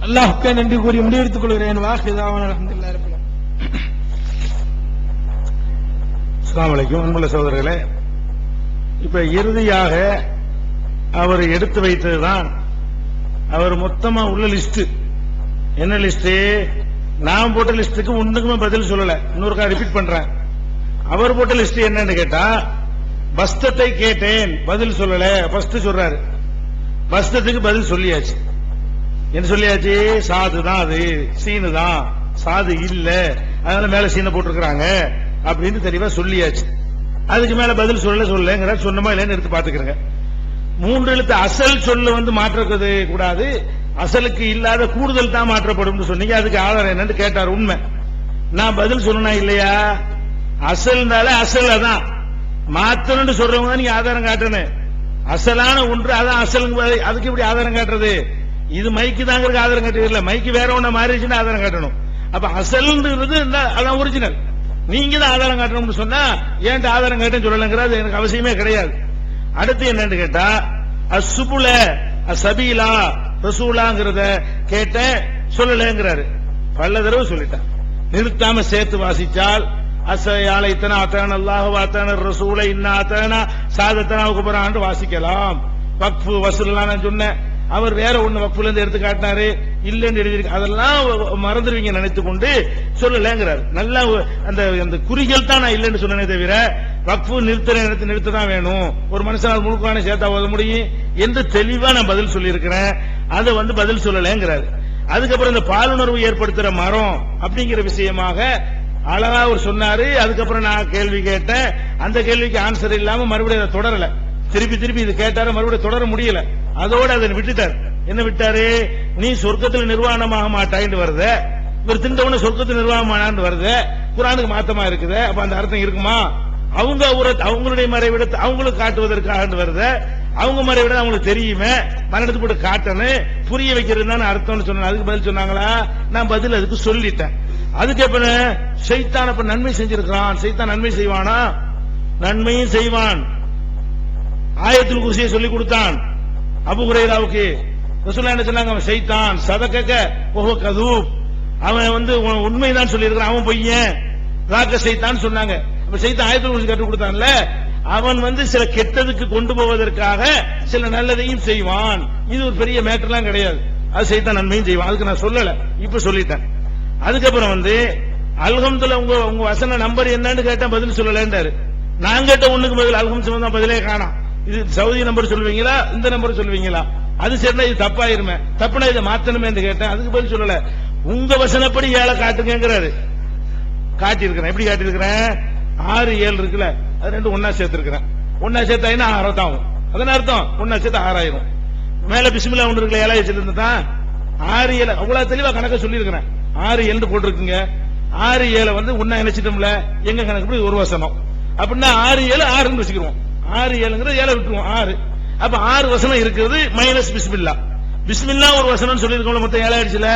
அல்லாஹ்வுக்கு நன்றி கூறி முடிவெடுத்துக் கொள்கிறேன். வாஹிதாவான அல்ஹம்துலில்லாஹி ரப்பில் ஆலமீன். அஸ்ஸலாமு அலைக்கும். அன்புள்ள சகோதரர்களே, இப்ப இறுதியாக அவர் எடுத்து வைத்ததுதான் அவர் மொத்தமா உள்ள லிஸ்ட். என்ன லிஸ்ட்? நான் போட்ட லிஸ்டுக்கு ஒண்ணுக்குமே பதில் சொல்லல. இன்னொருக்கா ரிப்பீட் பண்றேன். அவர் போட்ட லிஸ்ட் என்னன்னு கேட்டா, பஸ்தத்தை கேட்டேன் பதில் சொல்லல. ஃபர்ஸ்ட் சொல்றாரு பஸ்தத்துக்கு பதில் சொல்லியாச்சு. என்ன சொல்லியாச்சு? சாது தான், அது சீனு தான், சாது இல்ல, அதனால மேல சீனை போட்டிருக்கிறாங்க அப்படின்னு தெளிவா சொல்லியாச்சு. அதுக்கு மேல பதில் சொல்லலைங்கிற சொன்னமா இல்லைன்னு எடுத்து பாத்துக்கிறேங்க. 3 எழுத்து அசல் சொல்ல மாற்றது கூடாது, அசலுக்கு இல்லாத கூடுதல் தான் மாற்றப்படும் சொன்னீங்க. அதுக்கு ஆதாரம் என்னன்னு கேட்டார். உண்மை. நான் பதில் சொல்லனா இல்லையா? அசல்னால அசல் அதான் மாத்தணும்னு சொல்றவங்க தான் நீங்க ஆதாரம் காட்டணும். அசலான ஒன்று அதான் அசல். அதுக்கு எப்படி ஆதாரம் காட்டுறது? இது மைக்கு தாங்கிறதுக்கு ஆதாரம் காட்டுறீங்க. மைக்கு வேற ஒண்ணு மாறிடுச்சுன்னா ஆதாரம் காட்டணும். அப்ப அசல்ன்றது அதான் ஒரிஜினல். நீங்க தான் ஆதாரம் காட்டணும்னு சொன்னா ஏன்ட்டு ஆதாரம் கேட்டேன்னு சொல்லலங்கிறது எனக்கு அவசியமே கிடையாது. அடுத்து என்னன்னு கேட்டா, அசுபுல அசபீலா ரசூலாங்கிறத கேட்ட சொல்லலங்கிறாரு. பல தடவை சொல்லிட்டான். நிறுத்தாம சேர்த்து வாசிச்சால் அசையாலைத்தனா அத்தான அல்லாஹ் அத்தான ரசூலை இன்னா அத்தானா சாதத்தனா குபரான்னு வாசிக்கலாம். வக்ஃபு வசூல்லாம் நான் சொன்னேன். அவர் வேற ஒண்ணு வக்ஃபுல இருந்து எடுத்து காட்டினாரு, இல்லன்னு எழுதிருக்கு. அதெல்லாம் மறந்துடுவீங்க நினைத்து கொண்டு சொல்லலங்கிறார். நல்லா அந்த குறிகள் தான் நான் இல்லன்னு சொன்னேனே தவிர வக்ஃபு நிறுத்த தான் வேணும், ஒரு மனுஷனால் முழுக்கான சேர்த்தா ஓத முடியும் என்று தெளிவா நான் பதில் சொல்லி இருக்கிறேன். அதை பதில் சொல்லலங்கிறாரு. அதுக்கப்புறம் இந்த பாலுணர்வு ஏற்படுத்துற மரம் அப்படிங்கிற விஷயமாக அழகா அவர் சொன்னாரு. அதுக்கப்புறம் நான் கேள்வி கேட்டேன். அந்த கேள்விக்கு ஆன்சர் இல்லாம மறுபடியும் அதை தொடரல. திருப்பி இது கேட்டாரு, மறுபடியும் தொடர முடியல. அதோட அதை விட்டுட்டார். என்ன விட்டாரு? நீ சொர்க்கத்தில் நிர்வாணமாக மாட்டாயின்னு வருது, இவர் திண்டவன சொர்க்கத்தில் நிர்வாகமானான்னு வருது, குர்ஆனுக்கு மாத்தமா இருக்குது. அப்ப அந்த அர்த்தம் இருக்குமா? அவங்களுடைய மறைவிடத்தை அவங்களுக்கு காட்டுவதற்காக வருது, அவங்க மறைவிட அவங்களுக்கு தெரியுமே, மரணத்து போட்டு காட்டணும், புரிய வைக்கிறது தான் அர்த்தம்னு சொன்ன. அதுக்கு பதில் சொன்னாங்களா? நான் பதில் அதுக்கு சொல்லிட்டேன். அதுக்கு எப்ப ஷைத்தான் அப்ப நன்மை செஞ்சிருக்கிறான். ஷைத்தான் நன்மை செய்வானா? நன்மையும் செய்வான். ஆயத்துல் குர்சியை சொல்லி கொடுத்தான் அபூ ஹுரைராவுக்கு. ரசூலுல்லாஹ் என்ன சொன்னாங்க? ஷைத்தான் சதகக வஹுவ கதூப், அவன் உண்மைதான் சொல்லி இருக்கிறான், அவன் பொய்யன், ராக்க ஷைத்தான் சொன்னாங்க. அப்ப ஷைத்தான் ஆயத்துல் குர்சி கற்றுக் கொடுத்தான்ல, அவன் சில கெட்டதுக்கு கொண்டு போவதற்காக சில நல்லதையும் செய்வான். இது ஒரு பெரிய மேட்டர்லாம் கிடையாது. அது ஷைத்தான் நன்மையும் செய்வான். அதுக்கு நான் சொல்லல, இப்ப சொல்லிட்டேன். அதுக்கப்புறம் அல்ஹம்துலில்லாஹ் உங்க வசன நம்பர் என்னன்னு கேட்டா பதில் சொல்லலன்றாரு. நான் கேட்ட ஒண்ணுக்கு பதில் அல்ஹம்துலில்லாஹ் பதிலே காணோம். இது சவுதி நம்பர் சொல்லுவீங்களா, இந்த நம்பர் சொல்லுவீங்களா? அது சரினா இது தப்பாயிருமே, தப்புனா இதை மாத்தணுமே என்று கேட்டேன். அதுக்கு பதில் சொல்லல. உங்க வசனப்படி 7 காட்டுங்கிறாரு. காட்டியிருக்கிறேன். எப்படி காட்டியிருக்கிறேன்? 6 7 இருக்குல்ல, அது ரெண்டு ஒன்னா சேர்த்திருக்கிறேன். ஒன்னா சேர்த்தாயினா 6 ஆகும். அதன் அர்த்தம் ஒன்னா சேர்த்தா 6 ஆயிரும். மேல பிஸ்மில்லா ஒன்று இருக்குல்ல, 7 வச்சிருந்தா 6 7 அவ்வளவு தெளிவா கணக்க சொல்லி இருக்கிறேன். 6 7 போட்டிருக்குங்க. 6 7 ஒன்னா நினைச்சிட்டோம்ல, எங்க கணக்கு ஒரு வசனம் அப்படின்னா 6 7 6 வச்சுக்கிறோம். 6 7 7 விட்டுருவோம் 6. அப்ப 6 வசனம் இருக்கிறது மைனஸ் பிஸ்மில்லா. பிஸ்மில்லா ஒரு வசனம் சொல்லியிருக்கோம், மொத்தம் 7 ஆயிடுச்சுல.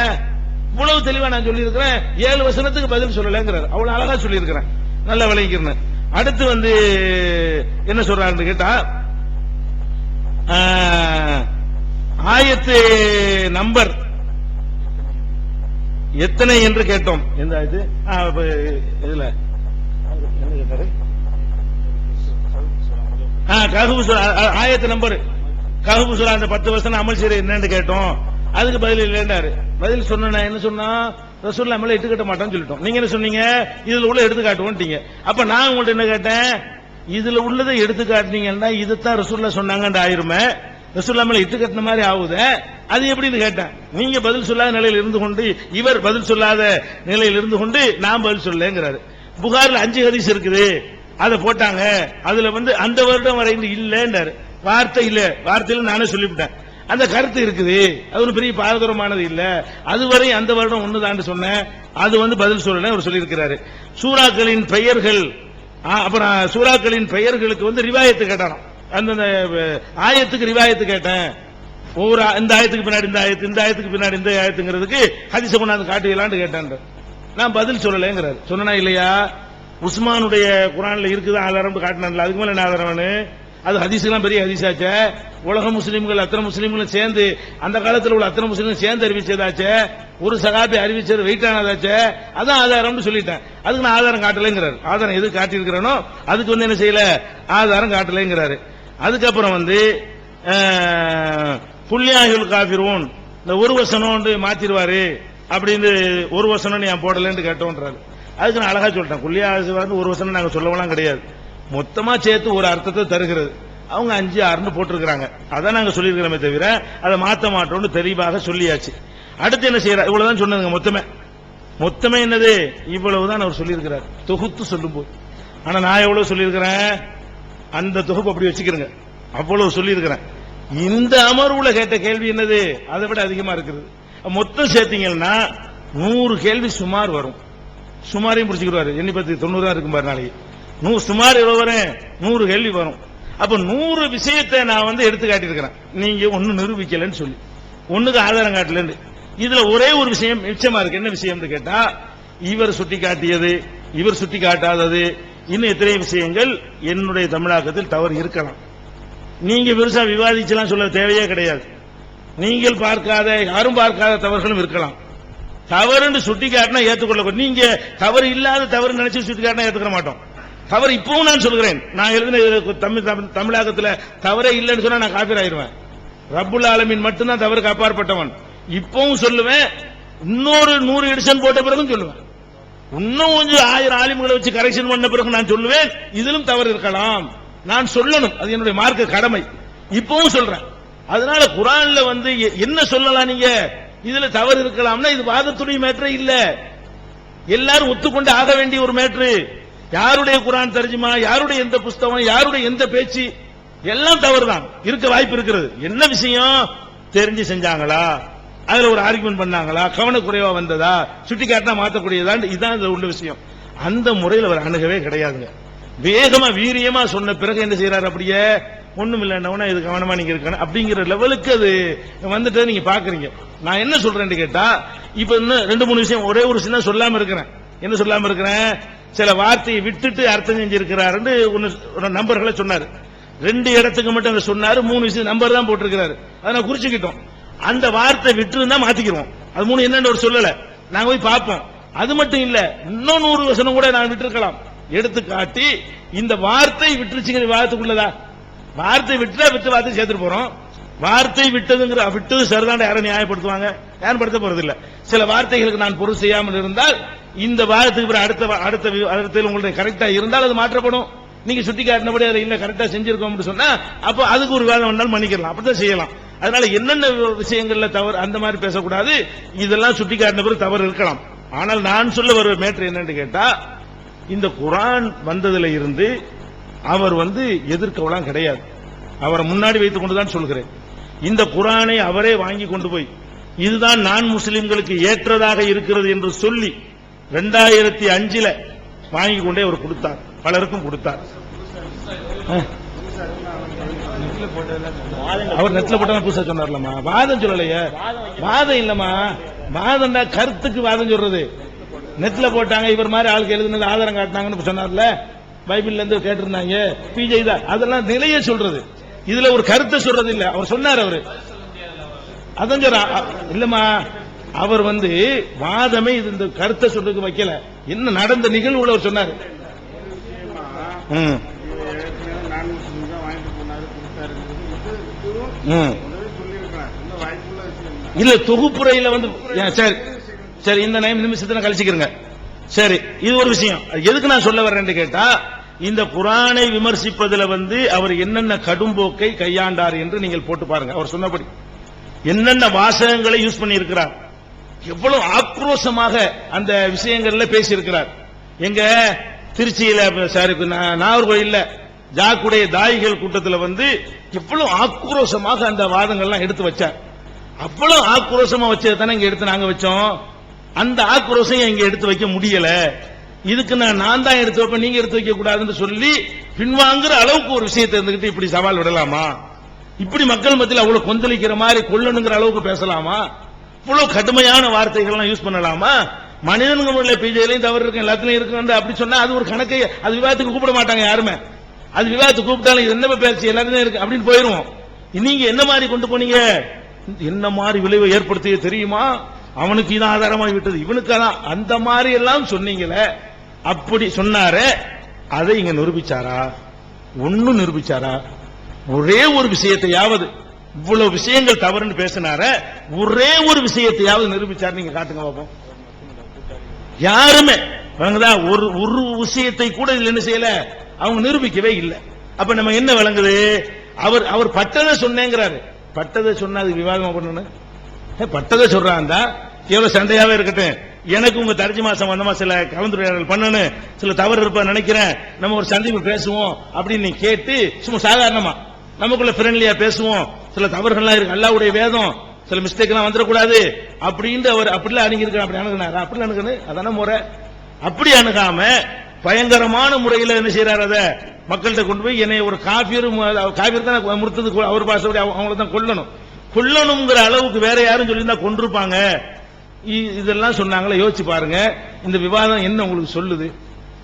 இவ்வளவு தெளிவா நான் சொல்லி இருக்கிறேன். 7 வசனத்துக்கு பதில் சொல்லலங்கிறார். அவ்வளவு அழகா சொல்லி இருக்கிறேன், நல்லா விளங்கிக்கிறேன். அடுத்து என்ன சொல்றாருன்னு கேட்டா, ஆயத்து நம்பர் எத்தனை என்று கேட்டோம். எந்த ஆயத்து? இதுல என்ன கேட்டாரு? கஹ்ஃப் சூரா ஆயத்து நம்பர் கஹ்ஃப் சூரா அந்த 10 வசனம் அமல் செய்ய என்னன்னு கேட்டோம். அதுக்கு பதில் இல்லைன்றாரு. பதில் சொன்ன என்ன சொன்னா, ரசூலுல்லாஹ் அமல எடுத்துக்கிட்ட மாட்டான்னு சொல்லிட்டோம். நீங்க என்ன சொன்னீங்க? இதுல உள்ள எடுத்து காட்டுவோம்ட்டீங்க. அப்ப நான் உங்கள்ட்ட என்ன கேட்டேன்? இதுல உள்ளதை எடுத்து காட்டினீங்கன்னா இதுதான் ரசூலுல்லாஹ் சொன்னாங்கன்னு ஆயிருமே, ரசூலுல்லாஹ் அமல இட்டு கட்டின மாதிரி ஆகுது. அது எப்படின்னு கேட்டேன். நீங்க பதில் சொல்லாத நிலையில் இருந்து கொண்டு, இவர் பதில் சொல்லாத நிலையில் இருந்து கொண்டு நான் பதில் சொல்லங்கிறாரு. புகாரில் 5 ஹதீஸ் இருக்குது, அதை போட்டாங்க. அதுல அந்த வருடம் வரை இல்லன்றாரு. வார்த்தை இல்ல, வார்த்தையில நானே சொல்லிவிட்டேன். அந்த கருத்து இருக்குது, அது ஒரு பெரிய பாரதூரமானது இல்ல, அதுவரை அந்த வருடம் ஒண்ணுதான் சொன்னேன். அது பதில் சொல்லல அவர் சொல்லியிருக்கிறாரு. சூறாக்களின் பெயர்கள், அப்புறம் சூறாக்களின் பெயர்களுக்கு ரிவாயத்து கேட்டாராம். அந்த ஆயத்துக்கு ரிவாயத்து கேட்டேன். ஒவ்வொரு இந்த ஆயத்துக்கு பின்னாடி இந்த ஆயத்து, இந்த ஆயத்துக்கு பின்னாடி இந்த ஆயத்துங்கிறதுக்கு ஹதீஸ் கொண்டாந்து காட்டுவீங்களான்னு கேட்டேன். நான் பதில் சொல்லலைங்கிறாரு. சொன்னா இல்லையா? உஸ்மானுடைய குர்ஆன்ல இருக்குது ஆதாரம் காட்டினான்ல, அதுக்கு மேல என்ன ஆதாரம்? அது ஹதீஸ்லாம் பெரிய ஹதீஸாச்சே. உலக முஸ்லீம்கள் அத்தனை முஸ்லீம்களும் சேர்ந்து, அந்த காலத்தில் உள்ள அத்தனை முஸ்லீம்களும் சேர்ந்து அறிவிச்சதாச்சே, ஒரு சகாபி அறிவிச்சது வெயிட் ஆனதாச்சே, அதான் ஆதாரம்னு சொல்லிட்டேன். அதுக்கு நான் ஆதாரம் காட்டலைங்கிறாரு. ஆதாரம் எது காட்டியிருக்கிறேனோ அதுக்கு என்ன செய்யல, ஆதாரம் காட்டலைங்கிறாரு. அதுக்கப்புறம் புல்யாஹுல் காஃபிரூன், இந்த ஒரு வசனம் மாத்திருவாரு அப்படின்னு ஒரு வசனம் நான் போடலன்னு கேட்டோன்றாரு. அதுக்கு நான் அழகா சொல்லிட்டேன். குல்லியாஹு ஒரு வசனம் நாங்க சொல்லலாம் கிடையாது, மொத்தமா சேர்த்து ஒரு அர்த்தத்தை தருகிறது. அவங்க 5 6 போட்டிருக்கிறாங்க, அதான் நாங்க சொல்லியிருக்கிறோமே தவிர அதை மாத்த மாட்டோம்னு தெளிவாக சொல்லியாச்சு. அடுத்து என்ன செய்யறாரு? இவ்வளவுதான் சொன்னதுங்க. மொத்தமே என்னது? இவ்வளவுதான் அவர் சொல்லியிருக்கிறார் தொகுத்து சொல்லும் போது. ஆனா நான் எவ்வளவு சொல்லியிருக்கிறேன்? அந்த தொகுப்பு அப்படி வச்சுக்கிறேங்க, அவ்வளவு சொல்லியிருக்கிறேன். இந்த அமர்வுல கேட்ட கேள்வி என்னது? அதை விட அதிகமா இருக்குது. மொத்தம் சேர்த்தீங்கன்னா 100 கேள்வி சுமார் வரும். சுமாரையும் பிடிச்சிக்கிறாரு. எண்ணி 10 90 இருக்கும் பாரு நாளைக்கு. சுமார் எவ்வளவு வரும்? 100 கேள்வி வரும். அப்ப 100 விஷயத்தை நான் எடுத்து காட்டியிருக்கிறேன். நீங்க ஒண்ணு நிரூபிக்கலன்னு சொல்லி, ஒண்ணுக்கு ஆதாரம் காட்டலன்னு. இதுல ஒரே ஒரு விஷயம் மிச்சமா இருக்கு. என்ன விஷயம் கேட்டா, இவர் சுட்டி காட்டியது, இவர் சுட்டி காட்டாதது, இன்னும் எத்தனை விஷயங்கள் என்னுடைய தமிழாக்கத்தில் தவறு இருக்கலாம். நீங்க பெருசா விவாதிச்சலாம் சொல்ல தேவையே கிடையாது. நீங்கள் பார்க்காத, யாரும் பார்க்காத தவறுகளும் இருக்கலாம். தவறுன்னு சுட்டி காட்டினா ஏற்றுக்கொள்ள, நீங்க தவறு இல்லாத தவறு நினைச்சு சுட்டி காட்டினா ஏத்துக்க மாட்டோம். தவறு இப்பவும் நான் சொல்கிறேன், நான் எழுதின தமிழகத்துல தவறே இல்லைன்னு சொன்னா நான் காபீர் ஆயிருவேன். ரப்புல் ஆலமீன் மட்டும்தான் தவறுக்கு அப்பாற்பட்டவன். இப்பவும் சொல்லுவேன், இன்னொரு 100 எடிஷன் போட்ட பிறகும் சொல்லுவேன், இன்னும் கொஞ்சம் 1000 ஆலிம்களை வச்சு கரெக்ஷன் பண்ண பிறகு நான் சொல்லுவேன், இதிலும் தவறு இருக்கலாம், நான் சொல்லணும், அது என்னுடைய மார்க்க கடமை. இப்பவும் சொல்றேன். அதனால குர்ஆன்ல என்ன சொல்லலாம், நீங்க இதுல தவறு இருக்கலாம்னா இது வாதத்துடைய மேட்டரே இல்ல, எல்லாரும் ஒத்துக்கொண்டு ஆக வேண்டிய ஒரு மேட்ரு. யாருடைய குர்ஆன் தர்ஜுமா, யாருடைய எந்த புஸ்தகம், யாருடைய எந்த பேச்சு, எல்லாம் தவறுதான், இருக்க வாய்ப்பு இருக்கிறது. என்ன விஷயம், தெரிஞ்சு செஞ்சாங்களா, அதுல ஒரு ஆர்குமெண்ட் பண்ணாங்களா, கவனக்குறைவா வந்ததா, சுட்டி காட்டினா மாத்தக்கூடியதா, இதான் உள்ள விஷயம். அந்த முறையில் அவர் அணுகவே கிடையாதுங்க. வேகமா வீரியமா சொன்ன பிறகு என்ன செய்யறாரு, அப்படியே ஒண்ணும் இல்லைன்னா இது கவனமா நீங்க இருக்கணும் அப்படிங்கிற லெவலுக்கு அது வந்துட்டு நீங்க பாக்குறீங்க. நான் என்ன சொல்றேன்னு கேட்டா, இப்ப இன்னும் 2-3 விஷயம், ஒரே ஒரு விஷயம் சொல்லாம இருக்கிறேன். என்ன சொல்லாம இருக்கிறேன், சில வார்த்தையை விட்டுட்டு அர்த்தம் செஞ்சிருக்கிறாரு நம்பர்களை சொன்னாரு. 2 இடத்துக்கு மட்டும் அதை சொன்னாரு, 3 விஷயம் நம்பர் தான் போட்டிருக்கிறாரு, அதை நான் குறிச்சுக்கிட்டோம். அந்த வார்த்தை விட்டு இருந்தா மாத்திக்கிறோம். அது 3 என்னன்னு ஒரு சொல்லல, நாங்க போய் பார்ப்போம். அது மட்டும் இல்ல, இன்னும் 100 வசனம் கூட நான் விட்டுருக்கலாம், எடுத்து காட்டி இந்த வார்த்தை விட்டுருச்சுங்கிற வார்த்தைக்குள்ளதா, வார்த்தை விட்டுட்டா விட்டு வார்த்தை சேர்த்துட்டு போறோம். வார்த்தை விட்டதுங்கிற விட்டது சரிதான், யாரும் நியாயப்படுத்துவாங்க, யாரும் படுத்த போறது இல்ல. சில வார்த்தைகளுக்கு நான் பொருள் செய்யாமல் இருந்தால் இந்த வாரத்துக்கு அடுத்த உங்களுடைய கரெக்டா இருந்தால் அது மாற்றப்படும். நீங்க சுட்டி காட்டினபடி அதை இல்ல கரெக்டா செஞ்சிருக்கோம் சொன்னா அப்போ அதுக்கு ஒரு விவாதம் வந்தாலும் மன்னிக்கலாம், அப்படிதான் செய்யலாம். அதனால என்னென்ன விஷயங்கள்ல தவறு அந்த மாதிரி பேசக்கூடாது, இதெல்லாம் சுட்டி காட்டின பிறகு தவறு இருக்கலாம். ஆனால் நான் சொல்ல வர மேட்டர் என்னன்னு கேட்டா, இந்த குர்ஆன் வந்ததுல இருந்து அவர் எதிர்க்கலாம் கிடையாது, அவரை முன்னாடி வைத்துக் கொண்டுதான் சொல்கிறேன். இந்த குர்ஆனை அவரே வாங்கி கொண்டு போய் இதுதான் நான் முஸ்லிம்களுக்கு ஏற்றதாக இருக்கிறது என்று சொல்லி 2005 வாங்கி கொண்டே அவர் கொடுத்தார், பலருக்கும் கொடுத்தார். அவர் நெட்ல போட்டா புதுசா சொன்னார்லமா, வாதம் சொல்லலையே, வாதம் இல்லமா, வாதம் கருத்துக்கு வாதம் சொல்றது. நெட்ல போட்டாங்க, இவர் மாதிரி ஆளுக்கு எழுதுனது ஆதாரம் காட்டினாங்கன்னு சொன்னார்ல, பைபிள்ல இருந்து கேட்டிருந்தாங்க, பிஜே தான், அதெல்லாம் நிலைய சொல்றது, இதுல ஒரு கருத்தை சொல்றது இல்ல. அவர் சொன்னார், அவரு அதான் சொல்ற இல்லமா, அவர் வாதமே இந்த கருத்தை சொல்றதுக்கு வைக்கல, என்ன நடந்த நிகழ்வுல அவர் சொன்னார். இல்ல தொகுப்புறையில சரி சரி, இந்த நிமிஷத்துல கழிச்சுக்கிறங்க. சரி, இது ஒரு விஷயம். எதுக்கு நான் சொல்ல வர்றேன்னு கேட்டா, இந்த குர்ஆனை விமர்சிப்பதில் அவர் என்னென்ன கடும்போக்கை கையாண்டார் என்று நீங்கள் போட்டு பாருங்க. அவர் சொன்னபடி என்னென்ன வாசகங்களை யூஸ் பண்ணி இருக்கிறார், எவ்வளவு ஆக்ரோஷமாக அந்த விஷயங்கள்ல பேசியிருக்கிறார். எங்க திருச்சியில நாகர்கோயில்ல ஜாக்குடைய தாயிகள் கூட்டத்தில் எவ்வளவு ஆக்ரோஷமாக அந்த வாதங்கள்லாம் எடுத்து வச்சார். அவ்வளவு ஆக்ரோஷமா வச்சதை தானே இங்க எடுத்து நாங்க வச்சோம். அந்த ஆக்ரோஷம் இங்க எடுத்து வைக்க முடியல. இதுக்கு நான் தான் எடுத்து வைப்பேன், நீங்க எடுத்து வைக்க கூடாதுன்னு சொல்லி பின்வாங்குற அளவுக்கு ஒரு விஷயத்தை இருந்துகிட்டு இப்படி சவால் விடலாமா? இப்படி மக்கள் மத்தியில் அவ்வளவு கொந்தளிக்கிற மாதிரி கொல்லணுங்கிற அளவுக்கு பேசலாமா? இவ்வளவு கடுமையான வார்த்தைகள்லாம் யூஸ் பண்ணலாமா? மனிதனுங்க பிஜேலையும் தவறு இருக்கு, எல்லாத்துலயும் இருக்கு அப்படி சொன்னா அது ஒரு கணக்கை, அது விவாதத்துக்கு கூப்பிட மாட்டாங்க யாருமே. அது விவாதத்துக்கு கூப்பிட்டாலும் இது என்ன பேச்சு எல்லாருமே இருக்கு அப்படின்னு போயிருவோம். நீங்க என்ன மாதிரி கொண்டு போனீங்க, என்ன மாதிரி விளைவை ஏற்படுத்திய தெரியுமா? அவனுக்கு இது ஆதாரமாகி விட்டது, இவனுக்கு அதான், அந்த மாதிரி எல்லாம் சொன்னீங்களே. அப்படி சொன்னாரு, அதை இங்க நிரூபிச்சாரா? ஒன்னும் நிரூபிச்சாரா? ஒரே ஒரு விஷயத்தையாவது, இவ்வளவு விஷயங்கள் தவறுன்னு பேசினார, ஒரே ஒரு விஷயத்தையாவது நிரூபிச்சாரு நீங்க காட்டுங்க பாப்போம். யாருமே ஒரு விஷயத்தை கூட இதுல என்ன செய்யல, அவங்க நிரூபிக்கவே இல்லை. அப்ப நம்ம என்ன விளங்குது, அவர் பட்டதை சொன்னேங்கிறாரு. பட்டதை சொன்னா அது விவாதமா பண்ணணும், பட்டதை சொல்றான் எவ்வளவு சண்டையாவே இருக்கட்டும், எனக்கு உங்க தர்ஜுமா சம்பந்தமா சில கலந்துரையாடல் பண்ணணும், சில தவறு இருப்ப நினைக்கிறேன், நம்ம ஒரு சந்திப்பு பேசுவோம் அப்படின்னு நீ கேட்டு சும்மா சாதாரணமா நமக்குள்ள ஃப்ரெண்ட்லியா பேசுவோம், சில தவறுகள்லாம் இருக்கு, அல்லாஹ்வுடைய வேதம், சில மிஸ்டேக் எல்லாம் வந்துடக்கூடாது அப்படின்னு அவர் அப்படிலாம் அணுகிருக்க, அப்படி அணுகுனாரு, அப்படி அணுகுன்னு அதான முறை. அப்படி அணுகாம பயங்கரமான முறையில் என்ன செய்யறாரு, அதை மக்கள்கிட்ட கொண்டு போய் என்னை ஒரு காபீர் தான் முறுத்தது, அவர் பாசப்படி அவங்கள தான் கொல்லணுங்கிற அளவுக்கு வேற யாரும் சொல்லியிருந்தா கொண்டிருப்பாங்க. இதெல்லாம் சொன்னாங்களே, யோசிச்சு பாருங்க. இந்த விவாதம் என்ன உங்களுக்கு சொல்லுது?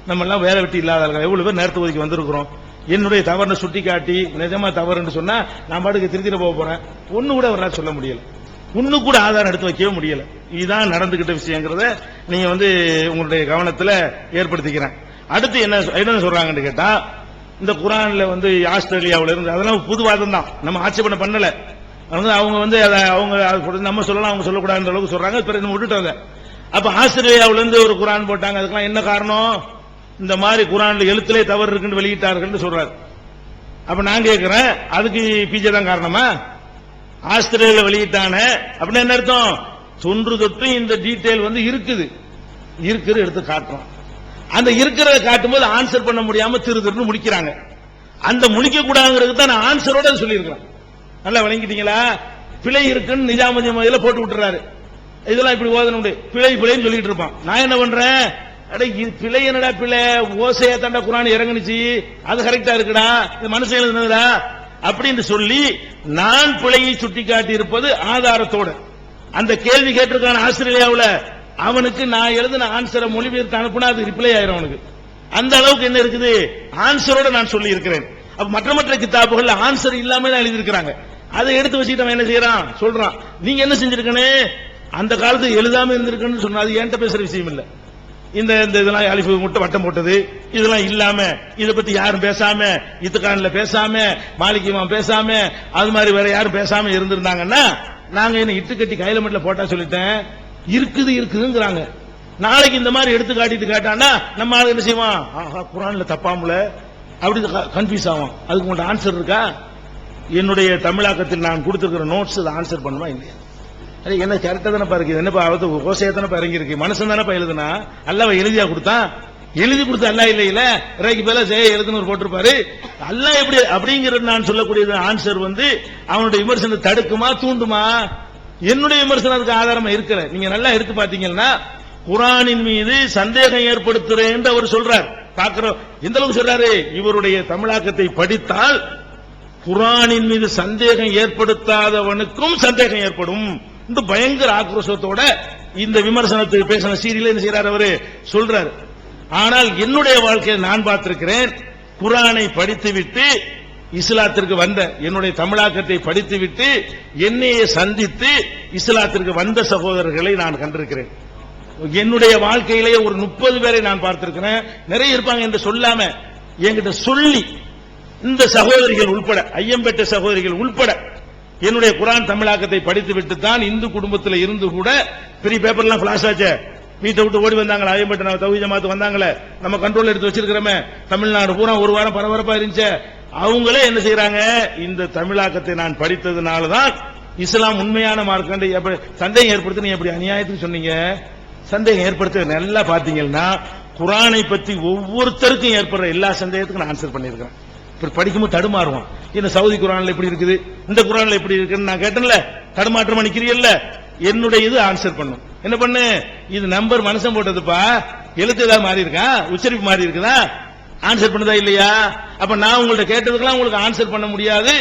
நம்ம எல்லாம் வேலை வெட்டி இல்லாத எவ்வளவு பேர் நேரத்து ஒதுக்கி வந்திருக்கிறோம். என்னுடைய தவறுன்னு சுட்டி காட்டி நிஜமா தவறுன்னு சொன்னா நான் பாட்டுக்கு திருத்திட்டு போக போறேன், ஒண்ணு கூட அவரால் சொல்ல முடியல. ஒண்ணு கூட ஆதாரம் எடுத்து வைக்கவே முடியல. இதுதான் நடந்துகிட்ட விஷயங்கிறத நீங்க உங்களுடைய கவனத்துல ஏற்படுத்திக்கிறேன். அடுத்து என்ன சொல்றாங்கன்னு கேட்டா, இந்த குர்ஆன்ல ஆஸ்திரேலியாவில இருந்து அதெல்லாம் புதுவாதம் தான், நம்ம ஆட்சேபனை பண்ணல. அவங்க அவங்க நம்ம சொல்லலாம், அவங்க சொல்லக்கூடாதுன்ற அளவுக்கு சொல்றாங்க. பிறகு விட்டுட்டாங்க. அப்ப ஆஸ்திரேலியாவில இருந்து ஒரு குர்ஆன் போட்டாங்க. அதுக்கெல்லாம் என்ன காரணம்? இந்த மாதிரி குர்ஆன்ல எழுத்திலே தவறு இருக்குன்னு வெளியிட்டார்கள் சொல்றாரு. அப்ப நான் கேட்கிறேன், அதுக்கு பிஜே தான் காரணமா? ஆஸ்திரேலியா வெளியிட்டான அப்படின்னு என்ன அர்த்தம்? தொன்று தொட்டு இந்த டீடைல் இருக்குது எடுத்து காட்டுறோம். அந்த இருக்கிறத காட்டும்போது ஆன்சர் பண்ண முடியாம திருன்னு முடிக்கிறாங்க. அந்த முடிக்க கூடாதுங்கிறது தான் நான் ஆன்சரோட சொல்லியிருக்கிறேன். நல்லா விளங்கிட்டீங்களா? பிழை இருக்குன்னு நிஜாமுதீன் முதல்ல போட்டு விட்டுறாரு. இதெல்லாம் இப்படி ஓதணும், பிழைன்னு சொல்லிட்டு இருப்பான். நான் என்ன பண்றேன், பிழை என்னடா பிழை, ஓசையா தாண்டா குர்ஆன் இறங்குனுச்சு, அது கரெக்டா இருக்குடா, இது மனுஷன் எழுதுனதுடா அப்படின்னு சொல்லி நான் பிழையை சுட்டிக்காட்டி இருப்பது ஆதாரத்தோட. அந்த கேள்வி கேட்டிருக்கான ஆஸ்திரேலியாவுல, அவனுக்கு நான் எழுதின ஆன்சரை மொழிபெயர்த்து அனுப்புனா அது ரிப்ளை ஆயிரும் அவனுக்கு. அந்த அளவுக்கு என்ன இருக்குது, ஆன்சரோட நான் சொல்லி இருக்கிறேன். அப்ப மற்ற கிதாபுகள் ஆன்சர் இல்லாம தான் எழுதியிருக்கிறாங்க. அதை எடுத்து வச்சுட்டு அவன் என்ன செய்யறான், சொல்றான் நீங்க என்ன செஞ்சிருக்கனே, அந்த காலத்து எழுதாம இருந்திருக்கன்னு சொன்னா அது என்கிட்ட பேசுற விஷயம் இல்ல. இந்த இதெல்லாம் அலிஃபு முட்டை வட்டம் போட்டது இதெல்லாம் இல்லாம, இதை பத்தி யாரும் பேசாம, இத்துக்கான்ல பேசாம, மாலிக் இமாம் பேசாம, அது மாதிரி வேற யாரும் பேசாம இருந்திருந்தாங்கன்னா நாங்க என்ன இட்டு கட்டி கையில மட்டும் போட்டா சொல்லிட்டேன். இருக்குதுங்கிறாங்க. நாளைக்கு இந்த மாதிரி எடுத்து காட்டிட்டு கேட்டான்னா நம்ம ஆளு என்ன செய்வான், ஆஹா குர்ஆன்ல தப்பாமல அப்படி கன்ஃபியூஸ் ஆகும். அதுக்கு உங்கள்ட்ட ஆன்சர் இருக்கா? என்னுடைய தமிழாக்கத்தில் நான் கொடுத்திருக்கிற நோட்ஸ் ஆன்சர் பண்ணுமா இல்லையா? என்ன கரெக்டா தானே இருக்கு, என்னப்பா ஓசையா தானே இறங்கி இருக்கு, மனுஷன் தானே எழுதுனா, அல்லாஹ் எழுதியா கொடுத்தான், எழுதி கொடுத்து அல்லாஹ் இல்ல ரேக்கு பேல எழுதுன்னு போட்டிருப்பாரு. அல்லாஹ் எப்படி அப்படிங்கிறது நான் சொல்லக்கூடிய ஆன்சர் அவனுடைய விமர்சனத்தை தடுக்குமா தூண்டுமா? என்னுடைய விமர்சனத்துக்கு ஆதாரமா இருக்கிற நீங்க நல்லா எடுத்து பாத்தீங்கன்னா, குர்ஆனின் மீது சந்தேகம் ஏற்படுத்துறேன் அவர் சொல்றார். பாக்குறோம் எந்த அளவுக்கு சொல்றாரு, இவருடைய தமிழாக்கத்தை படித்தால் குர்ஆனின் மீது சந்தேகம் ஏற்படுத்தாதவனுக்கும் சந்தேகம் ஏற்படும். இந்த பயங்கர ஆக்ரோஷத்தோட இந்த விமர்சனத்தை பேசின சீரியல் என்ன செய்யறாரு, அவரு சொல்றாரு. ஆனால் என்னுடைய வாழ்க்கையை நான் பார்த்திருக்கிறேன், குர்ஆனை படித்துவிட்டு இஸ்லாத்திற்கு வந்த, என்னுடைய தமிழாக்கத்தை படித்துவிட்டு என்னையே சந்தித்து இஸ்லாத்திற்கு வந்த சகோதரர்களை நான் கண்டிருக்கிறேன். என்னுடைய வாழ்க்கையிலேயே ஒரு 30 பேரை நான் பார்த்திருக்கிறேன். நிறைய இருப்பாங்க என்று சொல்லாம என்கிட்ட சொல்லி, இந்த சகோதரிகள் உள்பட, ஐயம்பேட்டை சகோதரிகள் உள்பட என்னுடைய குர்ஆன் தமிழாக்கத்தை படித்து விட்டு தான் இந்து குடும்பத்தில் இருந்து கூட பெரிய பேப்பர்லாம் பிளாஷ் ஆச்சு, வீட்டை விட்டு ஓடி வந்தாங்களே, ஐயம்பேட்டை தௌஹீத் ஜமாத் வந்தாங்களே, நம்ம கண்ட்ரோல் எடுத்து வச்சிருக்கிறோமே, தமிழ்நாடு பூரா ஒரு வாரம் பரபரப்பா இருந்துச்சு. அவங்களே என்ன செய்யறாங்க, இந்த தமிழாக்கத்தை நான் படித்ததுனாலதான் இஸ்லாம் உண்மையான மார்க்கம். சந்தேகம் ஏற்படுத்தி நீ எப்படி அநியாயத்துக்கு சொன்னீங்க, சந்தேகம் ஏற்படுத்த நல்லா பாத்தீங்கன்னா குர்ஆனை பத்தி ஒவ்வொருத்தருக்கும் ஏற்படுற எல்லா சந்தேகத்துக்கும் நான் ஆன்சர் பண்ணிருக்கேன். படிக்கும்போது தடுமாறுவான், இந்த சவுதி குர்ஆன்ல எப்படி இருக்குது, இந்த குர்ஆன்ல எப்படி இருக்குன்னு நான் கேட்டேன்ல, தடுமாற்றம் அளிக்கிறீல்ல, என்னுடைய இது ஆன்சர் பண்ணும். என்ன பண்ணு, இது நம்பர் மனுஷன் போட்டதுப்பா, எழுத்து ஏதாவது மாறி இருக்கா, உச்சரிப்பு மாறி இருக்குதா, ஆன்சர் பண்ணுதா இல்லையா? அப்ப நான் உங்கள்ட்ட கேட்டதுக்கெல்லாம் உங்களுக்கு ஆன்சர் பண்ண முடியாது.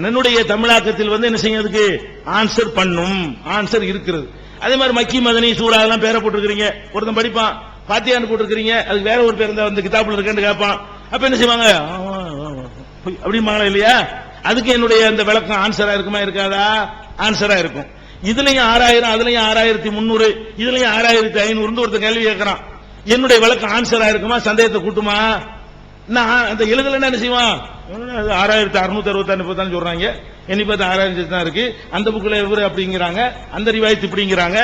என்னுடைய தமிழாக்கத்தில் என்ன செய்யறதுக்கு ஆன்சர் பண்ணும், ஆன்சர் இருக்கிறது. அதே மாதிரி மக்கி மதனி சூரா எல்லாம் பேரை போட்டுருக்கீங்க, ஒருத்தன் படிப்பான், பாத்தியான்னு போட்டுருக்கீங்க, அதுக்கு வேற ஒரு பேர் இருந்தா கிதாபுல இருக்கேன்னு கேட்பான். அப்ப என்ன செய்வாங்க, அப்படிமாங்களா இல்லையா? அதுக்கு என்னுடைய அந்த விளக்கம் ஆன்சரா இருக்குமா இருக்காதா? ஆன்சரா இருக்கும். இதுலயும் 6000, அதுலயும் 6300, இதுலயும் 6500 ஒருத்தர் கேள்வி கேட்கறான். என்னுடைய விளக்கம் ஆன்சரா இருக்குமா, சந்தேகத்தை கூட்டுமா? நான் அந்த எழுதல என்ன செய்வான், 6666 சொல்றாங்க, என்னை பார்த்து 6000 தான் இருக்கு, அந்த புக்ல இவரு அப்படிங்கிறாங்க, அந்த ரிவாயத்து இப்படிங்கிறாங்க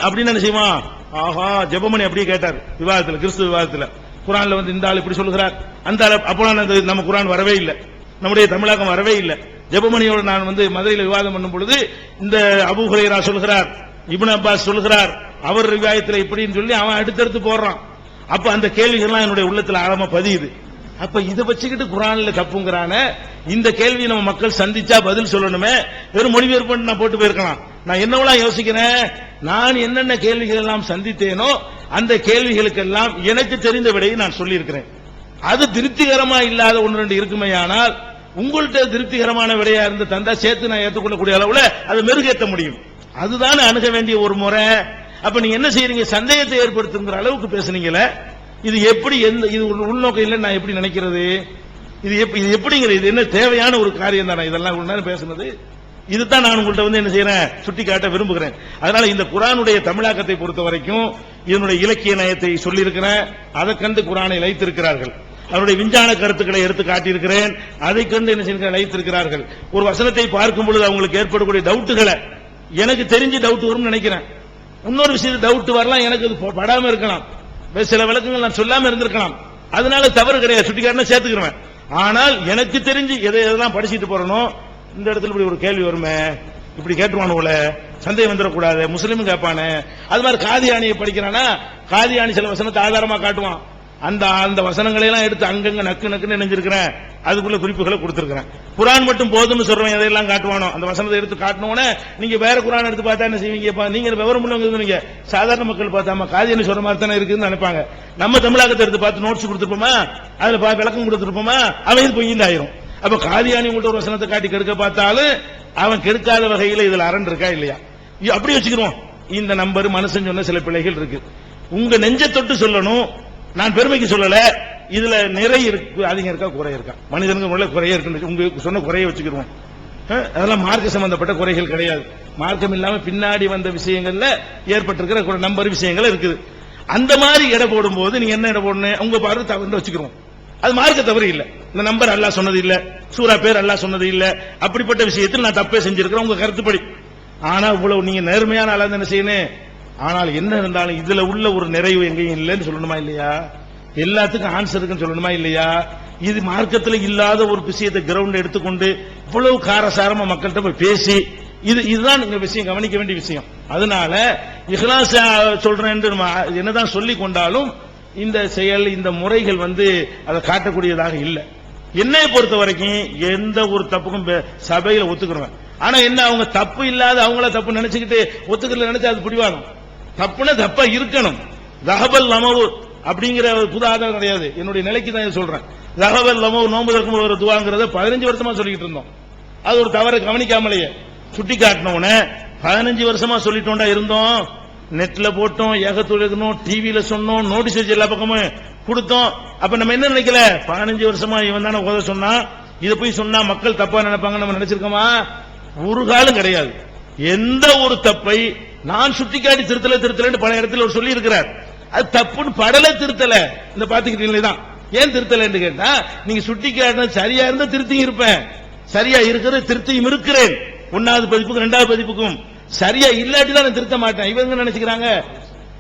அப்படின்னு என்ன செய்வான். ஆஹா, ஜெபமணி அப்படியே கேட்டார் விவாதத்தில், கிறிஸ்துவ விவாதத்தில், குர்ஆன்ல இந்த ஆள் இப்படி சொல்லுகிறார், அந்த ஆள். அப்போ நம்ம குர்ஆன் வரவே இல்லை, நம்முடைய தமிழாக்கம் வரவே இல்லை. ஜெபமணியோடு நான் மதுரையில் விவாதம் பண்ணும் பொழுது இந்த அபூ ஹுரைரா சொல்கிறார், இப்னு அப்பாஸ் சொல்கிறார், அவர் ரிவாயத்தில் இப்படின்னு சொல்லி அவன் அடுத்தடுத்து போடுறான். அப்ப அந்த கேள்விகள்லாம் என்னுடைய உள்ளத்தில் ஆழமா பதியுது. அப்ப இதை வச்சுக்கிட்டு குர்ஆன்ல தப்புங்கிறான, இந்த கேள்வி நம்ம மக்கள் சந்திச்சா பதில் சொல்லணுமே, வெறும் மொழிபெயர்ப்பு நான் போட்டு போயிருக்கலாம். நான் என்னவெல்லாம் யோசிக்கிறேன், நான் என்னென்ன கேள்விகள் எல்லாம் சந்தித்தேனோ அந்த கேள்விகளுக்கெல்லாம் எனக்கு தெரிந்த விடையை நான் சொல்லி இருக்கிறேன். அது திருப்திகரமா இல்லாத 1-2 இருக்குமே, ஆனால் உங்கள்கிட்ட திருப்திகரமான விடையா இருந்து தந்தா சேர்த்து நான் ஏற்றுக்கொள்ளக்கூடிய அளவுல அதை மெருகேற்ற முடியும். அதுதான் அணுக வேண்டிய ஒரு முறை. அப்ப நீங்க என்ன செய்யறீங்க, சந்தேகத்தை ஏற்படுத்துங்கிற அளவுக்கு பேசுனீங்களே, இது எப்படி, இது உள்நோக்கம் இல்லைன்னு நான் எப்படி நினைக்கிறது? இது எப்படிங்கிறது, இது என்ன தேவையான ஒரு காரியம் தானே இதெல்லாம் நேரம் பேசுனது? இதுதான் நான் உங்கள்கிட்ட வந்து என்ன செய்யறேன், சுட்டி காட்ட விரும்புகிறேன். அதனால இந்த குர்ஆனுடைய தமிழாக்கத்தை பொறுத்த வரைக்கும் இதனுடைய இலக்கிய நயத்தை சொல்லியிருக்கிறேன். அதை கண்டு குர்ஆனை லைத்திருக்கிறார்கள். அவருடைய விஞ்ஞான கருத்துக்களை எடுத்து காட்டியிருக்கிறேன். அதை கண்டு என்ன செய்ய லைத்திருக்கிறார்கள். ஒரு வசனத்தை பார்க்கும் பொழுது அவங்களுக்கு ஏற்படக்கூடிய டவுட்டுகளை எனக்கு தெரிஞ்சு டவுட் வரும்னு நினைக்கிறேன். இன்னொரு விஷயத்து டவுட் வரலாம், எனக்கு அது படாம இருக்கலாம், சில விளக்கங்கள் நான் சொல்லாம இருந்திருக்கலாம். அதனால தவறு கிடையாது, சுட்டிக்காட்டினா சேர்த்துக்கிறேன். ஆனால் எனக்கு தெரிஞ்சு எதெல்லாம் படிச்சுட்டு போறனோ, இந்த இடத்துல இப்படி ஒரு கேள்வி வருமே, இப்படி கேட்டுருவானுல, சந்தேகம் வந்துடக்கூடாது, முஸ்லீம் கேட்பானே. அது மாதிரி காதியானியை படிக்கிறானா, காதியானி சில வசனத்தை ஆதாரமா காட்டுவான். அந்த வசனங்களை எல்லாம் எடுத்து அங்கங்க நக்கு நக்குன்னு நினைஞ்சிருக்கிறேன். அதுக்குள்ள குறிப்புகளை கொடுத்திருக்கிறேன். குர்ஆன் மட்டும் போதும்னு சொல்றவன் எதையெல்லாம் காட்டுவானோ அந்த வசனத்தை எடுத்து காட்டணும்னே. நீங்க வேற குர்ஆன் எடுத்து பார்த்தா என்ன செய்வீங்க? நீங்க விவரம் உள்ளவங்க, நீங்க சாதாரண மக்கள் பார்த்தாம காதியானி சொல்ற மாதிரி தானே இருக்குன்னு நினைப்பாங்க. நம்ம தமிழகத்தை எடுத்து பார்த்து நோட்ஸ் கொடுத்துருப்போமா, அதுல விளக்கம் கொடுத்துருப்போமா, அவன் பொய்யின்னு ஆயிரும். அப்ப காதியானி உங்கள்ட்ட ஒரு வசனத்தை காட்டி கெடுக்க பார்த்தாலும் அவன் கெடுக்காத வகையில இதுல அரண் இருக்கா இல்லையா? அப்படி வச்சுக்கிறோம். இந்த நம்பர் மனுஷன் சொன்ன சில பிழைகள் இருக்கு. உங்க நெஞ்ச தொட்டு சொல்லணும், நான் பெருமைக்கு சொல்லல. இதுல நிறைய இருக்கு, அதிகம் இருக்கா குறை இருக்கா? மனிதனுக்கு முறையில் குறைய இருக்கு. உங்களுக்கு சொன்ன குறைய வச்சுக்கிறோம். அதெல்லாம் மார்க்க சம்பந்தப்பட்ட குறைகள் கிடையாது. மார்க்கம் இல்லாம பின்னாடி வந்த விஷயங்கள்ல ஏற்பட்டிருக்கிற நம்பர் விஷயங்கள் இருக்குது. அந்த மாதிரி எடை போடும் போது நீங்க என்ன எடை போடணும், உங்க பார்வை தவறு வச்சுக்கிறோம். அது மார்க்க தவறு இல்ல. இந்த நம்பர் அல்லாஹ் சொன்னது இல்ல, சூரா பேர் அல்லாஹ் சொன்னது இல்ல. அப்படிப்பட்ட விஷயத்தில் நான் தப்பே செஞ்சிருக்கிறேன் உங்க கருத்துப்படி. ஆனா இவ்வளவு நீங்க நேர்மையான ஆளா என்ன செய்யணும். ஆனால் என்ன இருந்தாலும் இதுல உள்ள ஒரு நிறைவு எங்கேயும் இல்லைன்னு சொல்லணுமா இல்லையா? எல்லாத்துக்கும் ஆன்சர் இருக்குன்னு சொல்லணுமா இல்லையா? இது மார்க்கத்தில் இல்லாத ஒரு விஷயத்தை கிரவுண்ட் எடுத்துக்கொண்டு இவ்வளவு காரசாரமா மக்கள்கிட்ட போய் பேசி இதுதான் நீங்க விஷயம் கவனிக்க வேண்டிய விஷயம். அதனால இஹ்லாஸ் சொல்றேன் என்று என்னதான் சொல்லிக் கொண்டாலும் இந்த செயல், இந்த முறைகள் அதை காட்டக்கூடியதாக இல்லை. என்னை பொறுத்த வரைக்கும் எந்த ஒரு தப்புக்கும் சபையில ஒத்துக்கிறேன். ஆனா என்ன, அவங்க தப்பு இல்லாத அவங்கள தப்பு நினைச்சுக்கிட்டு ஒத்துக்கல நினைச்சு அது பிடிவாதம். தப்புனா தப்பா இருக்கணும். ரஹபல் லமவு அப்படிங்கிற புது ஆதாரம் கிடையாது. என்னுடைய நிலைக்கு தான் சொல்றேன். ரஹபல் லமவு நோன்பு திறக்கும் ஒரு துவாங்கிறத 15 வருஷமா சொல்லிட்டு இருந்தோம். அது ஒரு தவறை கவனிக்காமலேயே சுட்டி காட்டினோன்னு 15 வருஷமா சொல்லிட்டோண்டா இருந்தோம். நெட்ல போட்டோம், ஏகத்துலகணும், டிவியில சொன்னோம், நோட்டீஸ் வச்சு எல்லா பக்கமும் கொடுத்தோம். அப்ப நம்ம என்ன நினைக்கல, 15 வருஷமா இவன் தானே ஓத சொன்னா, இதை போய் சொன்னா மக்கள் தப்பா நினைப்பாங்க நம்ம நினைச்சிருக்கோமா? ஒரு காலம் கிடையாது. எந்த ஒரு தப்பை நான் சுட்டிக்காட்டி திருத்தல பல இடத்துல சொல்லி இருக்கிறார். அது தப்புன்னு படல திருத்தல. இந்த பாத்துக்கிட்டீங்களே தான் ஏன் திருத்தல என்று கேட்டா, நீங்க சுட்டிக்காட்டின சரியா இருந்தா திருத்தி இருப்பேன், சரியா இருக்கிற திருத்தியும் இருக்கிறேன். 1வது பதிப்புக்கும் 2வது பதிப்புக்கும் சரியா இல்லாட்டி தான் நான் திருத்த மாட்டேன். இவங்க நினைச்சுக்கிறாங்க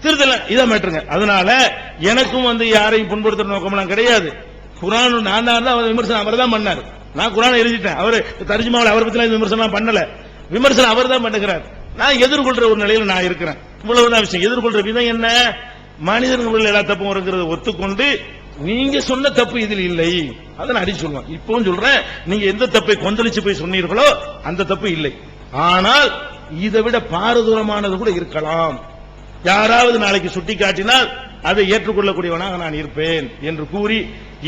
திருத்தல, இதான் மேட்டருங்க. அதனால எனக்கும் யாரையும் புண்படுத்துற நோக்கம்லாம் கிடையாது. குர்ஆன் நான் தான் விமர்சனம் அவர் தான் பண்ணார். நான் குர்ஆனை எழுதிட்டேன். அவர் தர்ஜுமாவில் அவர் பத்தி விமர்சனம் பண்ணல, விமர்சனம் அவர் தான் பண்ணுகிறார். நான் எதிர்கொள்ற ஒரு நிலையில நான் இருக்கிறேன். இவ்வளவுதான் விஷயம். எதிர்கொள்ற விதம் என்ன, மனிதர்கள் எல்லா தப்பும் இருக்கிறத ஒத்துக்கொண்டு நீங்க சொன்ன தப்பு இதில் இல்லை, அதை நான் அடிச்சு சொல்லுவேன். இப்பவும் சொல்றேன், நீங்க எந்த தப்பை கொந்தளிச்சு போய் சொன்னீர்களோ அந்த தப்பு இல்லை. ஆனால் இதை விட பாரதூரமானது கூட இருக்கலாம். யாராவது நாளைக்கு சுட்டி காட்டினால் அதை ஏற்றுக்கொள்ளக்கூடியவனாக நான் இருப்பேன் என்று கூறி,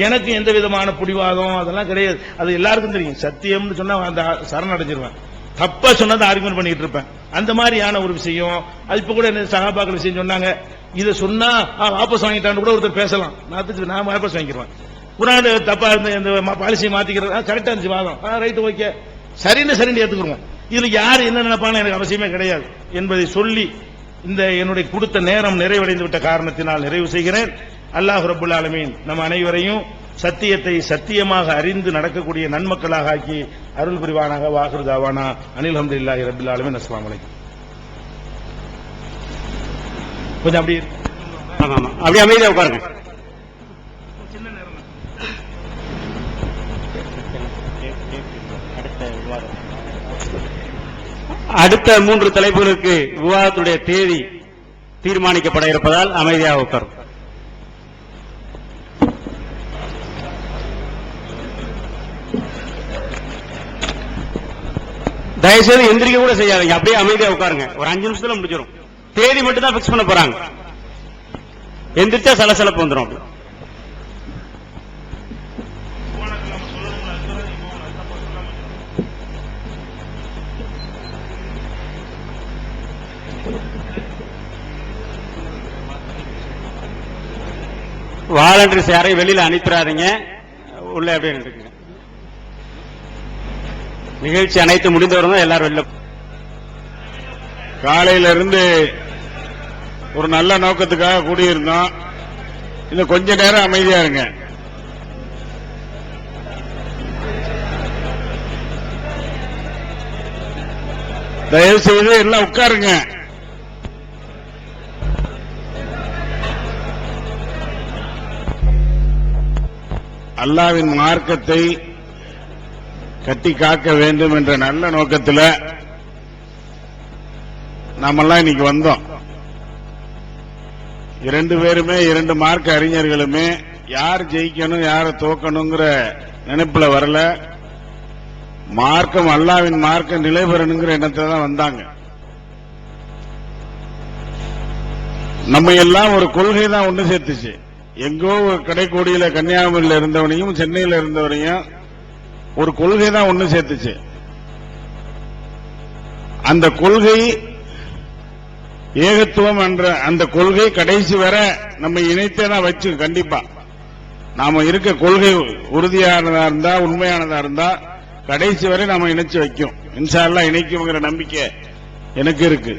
எனக்கு எந்த விதமான பிடிவாதம் அதெல்லாம் கிடையாது. அது எல்லாருக்கும் தெரியும். சத்தியம்னு சொன்னா அந்த சரணடைஞ்சிருவேன். தப்பா சொன்னதை ஆர்குமெண்ட் பண்ணிட்டு இருப்பேன். அந்த மாதிரியான ஒரு விஷயம். அது இப்ப கூட சகாபாக்கள் விஷயம் சொன்னாங்க. இதை சொன்னா வாபஸ் வாங்கிட்டான்னு கூட ஒருத்தர் பேசலாம். நான் வாபஸ் வாங்கிடுவேன். குர்ஆன் தப்பா இந்த பாலிசியை மாத்திக்கிறது கரெக்டா இருந்துச்சு வாதம், ரைட் ஓகே, சரின்னு ஏத்துக்குருவோம். இதுல யார் என்ன நினைப்பான்னு எனக்கு அவசியமே கிடையாது என்பதை சொல்லி இந்த என்னுடைய கொடுத்த நேரம் நிறைவடைந்து விட்ட காரணத்தினால் நிறைவு செய்கிறேன். அல்லாஹ் ரப்பல் ஆலமீன் நம் அனைவரையும் சத்தியத்தை சத்தியமாக அறிந்து நடக்கக்கூடிய நன்மக்களாக ஆக்கி அருள் புரிவானாக. வாஹிரு தாவானா அனில் ஹம்துலில்லாஹி ரப்பில் ஆலமீன். அஸ்ஸலாமு அலைக்கும். கொஞ்சம் அப்படி அமைதியா உட்காருங்க. அடுத்த 3 தலைப்புகளுக்கு விவாதத்துடைய தேதி தீர்மானிக்கப்பட இருப்பதால் அமைதியாக உட்காரும். தயவுசெய்து எந்திரிக்க கூட செய்யாதீங்க, அப்படியே அமைதியா உட்காருங்க. ஒரு 5 நிமிஷத்துல முடிஞ்சிடும். தேதி மட்டும் தான் பிக்ஸ் பண்ண போறாங்க. எந்திரிச்சா சலசலப்பு வந்துடும். வாலண்டரிஸ் யாரையும் வெளியில அனுப்பிடாதீங்க, உள்ள அப்படியே இருக்குங்க. நிகழ்ச்சி அனைத்து முடிந்தவரும் தான் எல்லாரும் வெளில. காலையில இருந்து ஒரு நல்ல நோக்கத்துக்காக கூடியிருந்தோம். இன்னும் கொஞ்ச நேரம் அமைதியா இருங்க. தயவு செய்து எல்லாம் உட்காருங்க. அல்லாஹ்வின் மார்க்கத்தை கட்டி காக்க வேண்டும் என்ற நல்ல நோக்கத்தில் நாமெல்லாம் இன்னைக்கு வந்தோம். இரண்டு பேருமே, இரண்டு மார்க்க அறிஞர்களுமே யார் ஜெயிக்கணும் யாரை தோக்கணுங்கிற நினைப்புல வரல. மார்க்கம் அல்லாஹ்வின் மார்க்கம் நிலை பெறணுங்கிற எண்ணத்துல தான் வந்தாங்க. நம்ம எல்லாம் ஒரு கொள்கை தான் ஒண்ணு சேர்த்துச்சு. எங்கோ ஒரு கடைக்கோடியில கன்னியாகுமரியில இருந்தவனையும் சென்னையில இருந்தவனையும் ஒரு கொள்கை தான் ஒண்ணு சேர்த்துச்சு. அந்த கொள்கை ஏகத்துவம் என்ற அந்த கொள்கை கடைசி வரை நம்ம இணைத்தே தான் வச்சு. கண்டிப்பா நாம இருக்க கொள்கை உறுதியானதா இருந்தா, உண்மையானதா இருந்தா கடைசி வரை நாம இணைச்சு வைக்கும். இன்ஷா அல்லாஹ் இணைக்கும்ங்கிற நம்பிக்கை எனக்கு இருக்கு.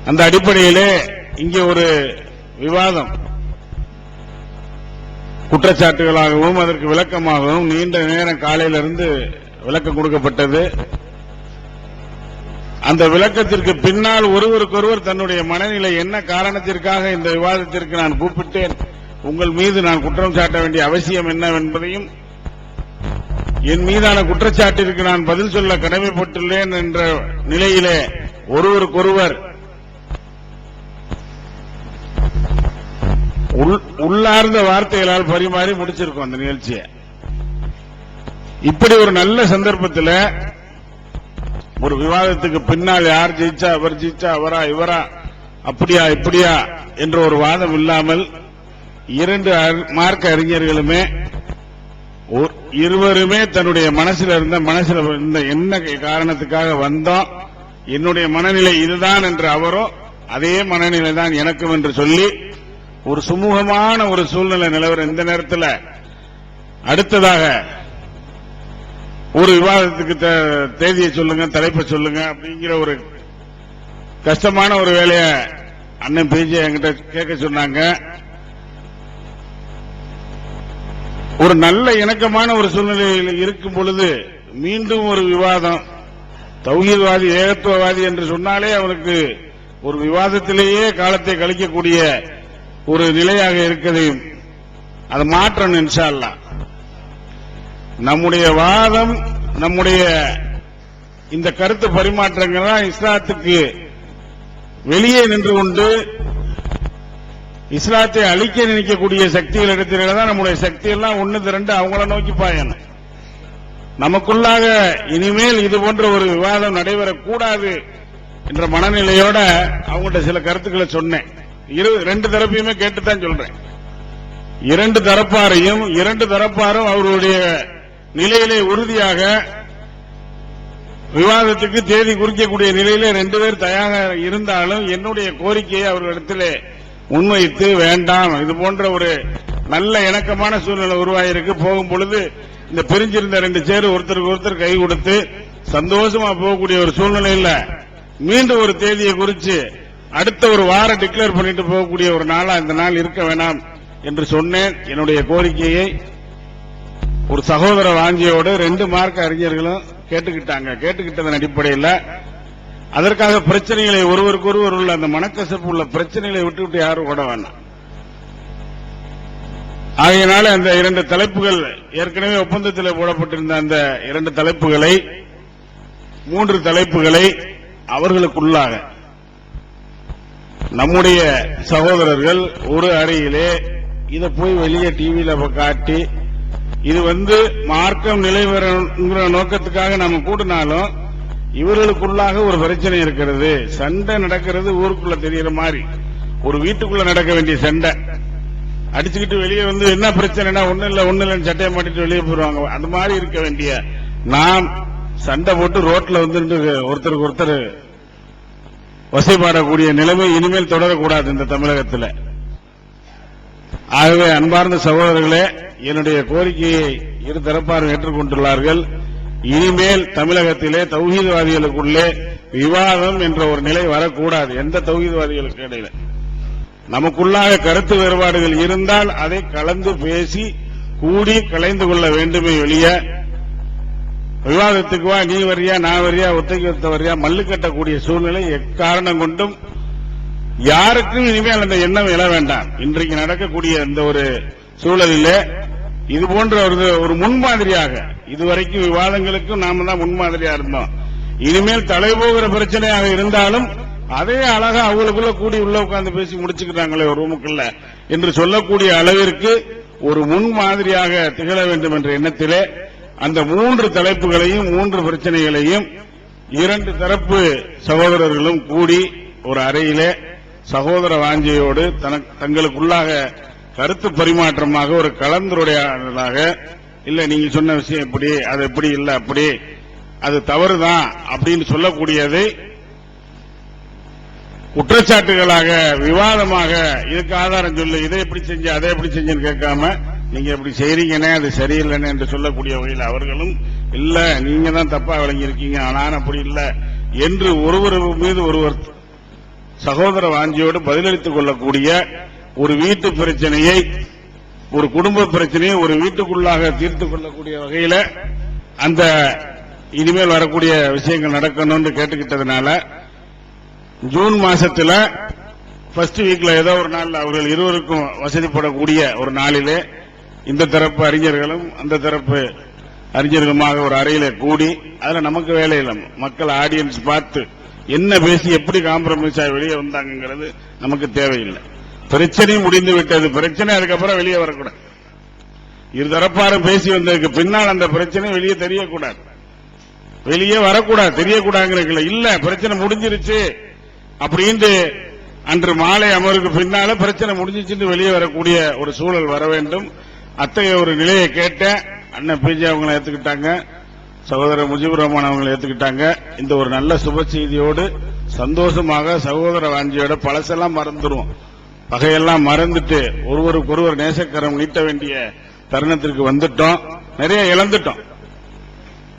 அந்த அடிப்படையிலே இங்கே ஒரு விவாதம் குற்றச்சாட்டுகளாகவும் அதற்கு விளக்கமாகவும் நீண்ட நேரம் காலையிலிருந்து விளக்கம் கொடுக்கப்பட்டது. அந்த விளக்கத்திற்கு பின்னால் ஒருவருக்கொருவர் தன்னுடைய மனநிலை என்ன காரணத்திற்காக இந்த விவாதத்திற்கு நான் கூப்பிட்டேன், உங்கள் மீது நான் குற்றம் சாட்ட வேண்டிய அவசியம் என்னவென்பதையும், என் மீதான குற்றச்சாட்டிற்கு நான் பதில் சொல்ல கடமைப்பட்டுள்ளேன் என்ற நிலையிலே ஒருவருக்கொருவர் உள்ளார்ந்த வார்த்தைகளால் பரிமாறி முடிச்சிருக்கோம் அந்த நிகழ்ச்சியை. இப்படி ஒரு நல்ல சந்தர்ப்பத்தில் ஒரு விவாதத்துக்கு பின்னால் யார் ஜெயிச்சா, அவர் ஜெயிச்சா, அவரா இவரா, அப்படியா இப்படியா என்ற ஒரு வாதம் இல்லாமல் இரண்டு மார்க்க அறிஞர்களுமே இருவருமே தன்னுடைய மனசில் இருந்த என்ன காரணத்துக்காக வந்தோம், என்னுடைய மனநிலை இதுதான் என்று அவரோ அதே மனநிலை தான் எனக்கும் என்று சொல்லி ஒரு சுமூகமான ஒரு சூழ்நிலை நிலவர இந்த நேரத்தில் அடுத்ததாக ஒரு விவாதத்துக்கு தேதியை சொல்லுங்க, தலைப்பை சொல்லுங்க அப்படிங்கிற ஒரு கஷ்டமான ஒரு வேலையை அண்ணன் பிஜே என்கிட்ட கேட்க சொன்னாங்க. ஒரு நல்ல இணக்கமான ஒரு சூழ்நிலையில் இருக்கும் பொழுது மீண்டும் ஒரு விவாதம், தௌஹீத்வாதி ஏகத்துவவாதி என்று சொன்னாலே அவனுக்கு ஒரு விவாதத்திலேயே காலத்தை கழிக்கக்கூடிய ஒரு நிலையாக இருக்கிறதையும் அது மாற்றணும் இன்ஷா அல்லாஹ். நம்முடைய வாதம், நம்முடைய இந்த கருத்து பரிமாற்றங்கள் தான் இஸ்லாத்துக்கு வெளியே நின்று கொண்டு இஸ்லாத்தை அழிக்க நினைக்கக்கூடிய சக்திகள் இடத்தில்தான் நம்முடைய சக்தி எல்லாம் ஒன்னு திரண்டு அவங்கள நோக்கி பாயணும். நமக்குள்ளாக இனிமேல் இது போன்ற ஒரு விவாதம் நடைபெறக்கூடாது என்ற மனநிலையோட அவங்கள்ட்ட சில கருத்துக்களை சொன்னேன். ரெண்டு தரப்பையுமே கேட்டுத்தான் சொல்றேன். இரண்டு தரப்பாரும் அவர்களுடைய நிலையிலே உறுதியாக விவாதத்துக்கு தேதி குறிக்கக்கூடிய நிலையிலே ரெண்டு பேர் தயாராக இருந்தாலும் என்னுடைய கோரிக்கையை அவர்களிடத்திலே முன்வைத்து வேண்டாம், இது போன்ற ஒரு நல்ல இணக்கமான சூழ்நிலை உருவாகிருக்கு, போகும் பொழுது இந்த பிரிஞ்சிருந்த ரெண்டு சேர் ஒருத்தருக்கு ஒருத்தர் கை கொடுத்து சந்தோஷமா போகக்கூடிய ஒரு சூழ்நிலையில் மீண்டும் ஒரு தேதியை குறித்து அடுத்த ஒரு வாரம் டிக்ளேர் பண்ணிட்டு போகக்கூடிய ஒரு நாளா இந்த நாள் இருக்க வேணாம் என்று சொன்னேன். என்னுடைய கோரிக்கையை ஒரு சகோதர வாஞ்சியோடு ரெண்டு மார்க்க அறிஞர்களும் கேட்டுக்கிட்டதன் அடிப்படையில் அதற்காக பிரச்சனைகளை ஒருவருக்கொருவர் உள்ள அந்த மனக்கசப்பு உள்ள பிரச்சனைகளை விட்டுவிட்டு யாரும் ஓட வேண்டாம். ஆகையினால அந்த இரண்டு தலைப்புகள் ஏற்கனவே ஒப்பந்தத்தில் போடப்பட்டிருந்த அந்த இரண்டு தலைப்புகளை, மூன்று தலைப்புகளை அவர்களுக்குள்ளாக நம்முடைய சகோதரர்கள் ஒரு அறையிலே இதை போய் வெளியே டிவியில காட்டி இது மார்க்கம் நிலைவரங்கிற நோக்கத்துக்காக நம்ம கூட்டினாலும் இவர்களுக்குள்ளாக ஒரு பிரச்சனை இருக்கிறது. சண்டை நடக்கிறது ஊருக்குள்ள தெரியற மாதிரி, ஒரு வீட்டுக்குள்ள நடக்க வேண்டிய சண்டை அடிச்சுக்கிட்டு வெளியே என்ன பிரச்சனைனா ஒண்ணு இல்லைன்னு சட்டையை மாட்டிட்டு வெளியே போடுவாங்க. அந்த மாதிரி இருக்க வேண்டிய நாம் சண்டை போட்டு ரோட்ல ஒருத்தருக்கு ஒருத்தர் வசைபாடக்கூடிய நிலைமை இனிமேல் தொடரக்கூடாது இந்த தமிழகத்தில். ஆகவே அன்பார்ந்த சகோதரர்களே, என்னுடைய கோரிக்கையை இரு தரப்பாரும் ஏற்றுக்கொண்டுள்ளார்கள். இனிமேல் தமிழகத்திலே தௌஹீத்வாதிகளுக்குள்ளே விவாதம் என்ற ஒரு நிலை வரக்கூடாது. எந்த தௌஹீத்வாதிகளுக்கு இடையில நமக்குள்ளாக கருத்து வேறுபாடுகள் இருந்தால் அதை கலந்து பேசி கூடி கலைந்து கொள்ள வேண்டுமே வெளிய விவாதத்துக்கு வா, நீ வரியா நான் வரியா ஒத்தைக்கு வரியா மல்லு கட்டக்கூடிய சூழ்நிலை எக்காரணம் கொண்டும் யாருக்கும் இனிமேல் அந்த எண்ணம் எழ வேண்டாம். இன்றைக்கு நடக்கக்கூடிய இந்த ஒரு சூழலிலே இது போன்ற ஒரு முன்மாதிரியாக இதுவரைக்கும் விவாதங்களுக்கும் நாம தான் முன்மாதிரியா இருந்தோம். இனிமேல் தலைபோகிற பிரச்சனையாக இருந்தாலும் அதே அழகா அவங்களுக்குள்ள கூடி உள்ள உட்கார்ந்து பேசி முடிச்சுக்கிறாங்களே ஒரு ரூமுக்குள்ள என்று சொல்லக்கூடிய அளவிற்கு ஒரு முன்மாதிரியாக திகழ வேண்டும் என்ற எண்ணத்திலே அந்த 3 தலைப்புகளையும் 3 பிரச்சனைகளையும் 2 தரப்பு சகோதரர்களும் கூடி ஒரு அறையிலே சகோதர வாஞ்சையோடு தங்களுக்குள்ளாக கருத்து பரிமாற்றமாக ஒரு கலந்துரையாடலாக, இல்ல நீங்க சொன்ன விஷயம் எப்படி, அது எப்படி இல்ல அப்படி, அது தவறுதான் அப்படின்னு சொல்லக்கூடியதை குற்றச்சாட்டுகளாக விவாதமாக இதுக்கு ஆதாரம் சொல்லு, இதை எப்படி செஞ்ச அதை எப்படி செஞ்சேன்னு கேட்காம நீங்க எப்படி செய்றீங்கன்னே அது சரியில்லைன்னு என்று சொல்லக்கூடிய வகையில் அவர்களும் இல்ல நீங்க தான் தப்பா விளங்கியிருக்கீங்க ஆனால் அப்படி இல்ல என்று ஒருவர் மீது ஒருவர் சகோதர வாஞ்சியோடு பதிலளித்துக் கொள்ளக்கூடிய ஒரு வீட்டு பிரச்சனையை, ஒரு குடும்ப பிரச்சனையை ஒரு வீட்டுக்குள்ளாக தீர்த்துக் கொள்ளக்கூடிய வகையில அந்த இனிமேல் வரக்கூடிய விஷயங்கள் நடக்கணும்னு கேட்டுக்கிட்டதுனால ஜூன் மாசத்துல ஃபர்ஸ்ட் வீக்ல ஏதோ ஒரு நாள் அவர்கள் இருவருக்கும் வசதிப்படக்கூடிய ஒரு நாளிலே இந்த தரப்பு அறிஞர்களும் அந்த தரப்பு அறிஞர்களுமாக ஒரு அறையில கூடி, அதுல நமக்கு வேலை இல்லை, மக்கள் ஆடியன்ஸ் பார்த்து என்ன பேசி எப்படி காம்ப்ரமைஸ் ஆகி வெளியே வந்தாங்கிறது நமக்கு தேவையில்லை. பிரச்சனை முடிந்து விட்டது, பிரச்சனை அதுக்கப்புறம் வெளியே வரக்கூடாது. இருதரப்பாரும் பேசி வந்ததுக்கு பின்னால் அந்த பிரச்சனை வெளியே தெரியக்கூடாது, வெளியே வரக்கூடாது, தெரியக்கூடாதுங்கிற இல்ல பிரச்சனை முடிஞ்சிருச்சு அப்படின்ட்டு அன்று மாலை அமர்வுக்கு பின்னால பிரச்சனை முடிஞ்சிச்சுன்னு வெளியே வரக்கூடிய ஒரு சூழல் வர வேண்டும். அத்தகைய ஒரு நிலையை கேட்ட அண்ணன் பிஜே அவங்களை ஏத்துக்கிட்டாங்க, சகோதரர் முஜிபுர் ரஹ்மான் அவங்களை ஏத்துக்கிட்டாங்க. இந்த ஒரு நல்ல சுப செய்தியோடு சந்தோஷமாக சகோதர வாஞ்சியோட பழசெல்லாம் மறந்துடும், பகையெல்லாம் மறந்துட்டு ஒருவருக்கொருவர் நேசக்கரம் நீட்ட வேண்டிய தருணத்திற்கு வந்துட்டோம். நிறைய இழந்துட்டோம்,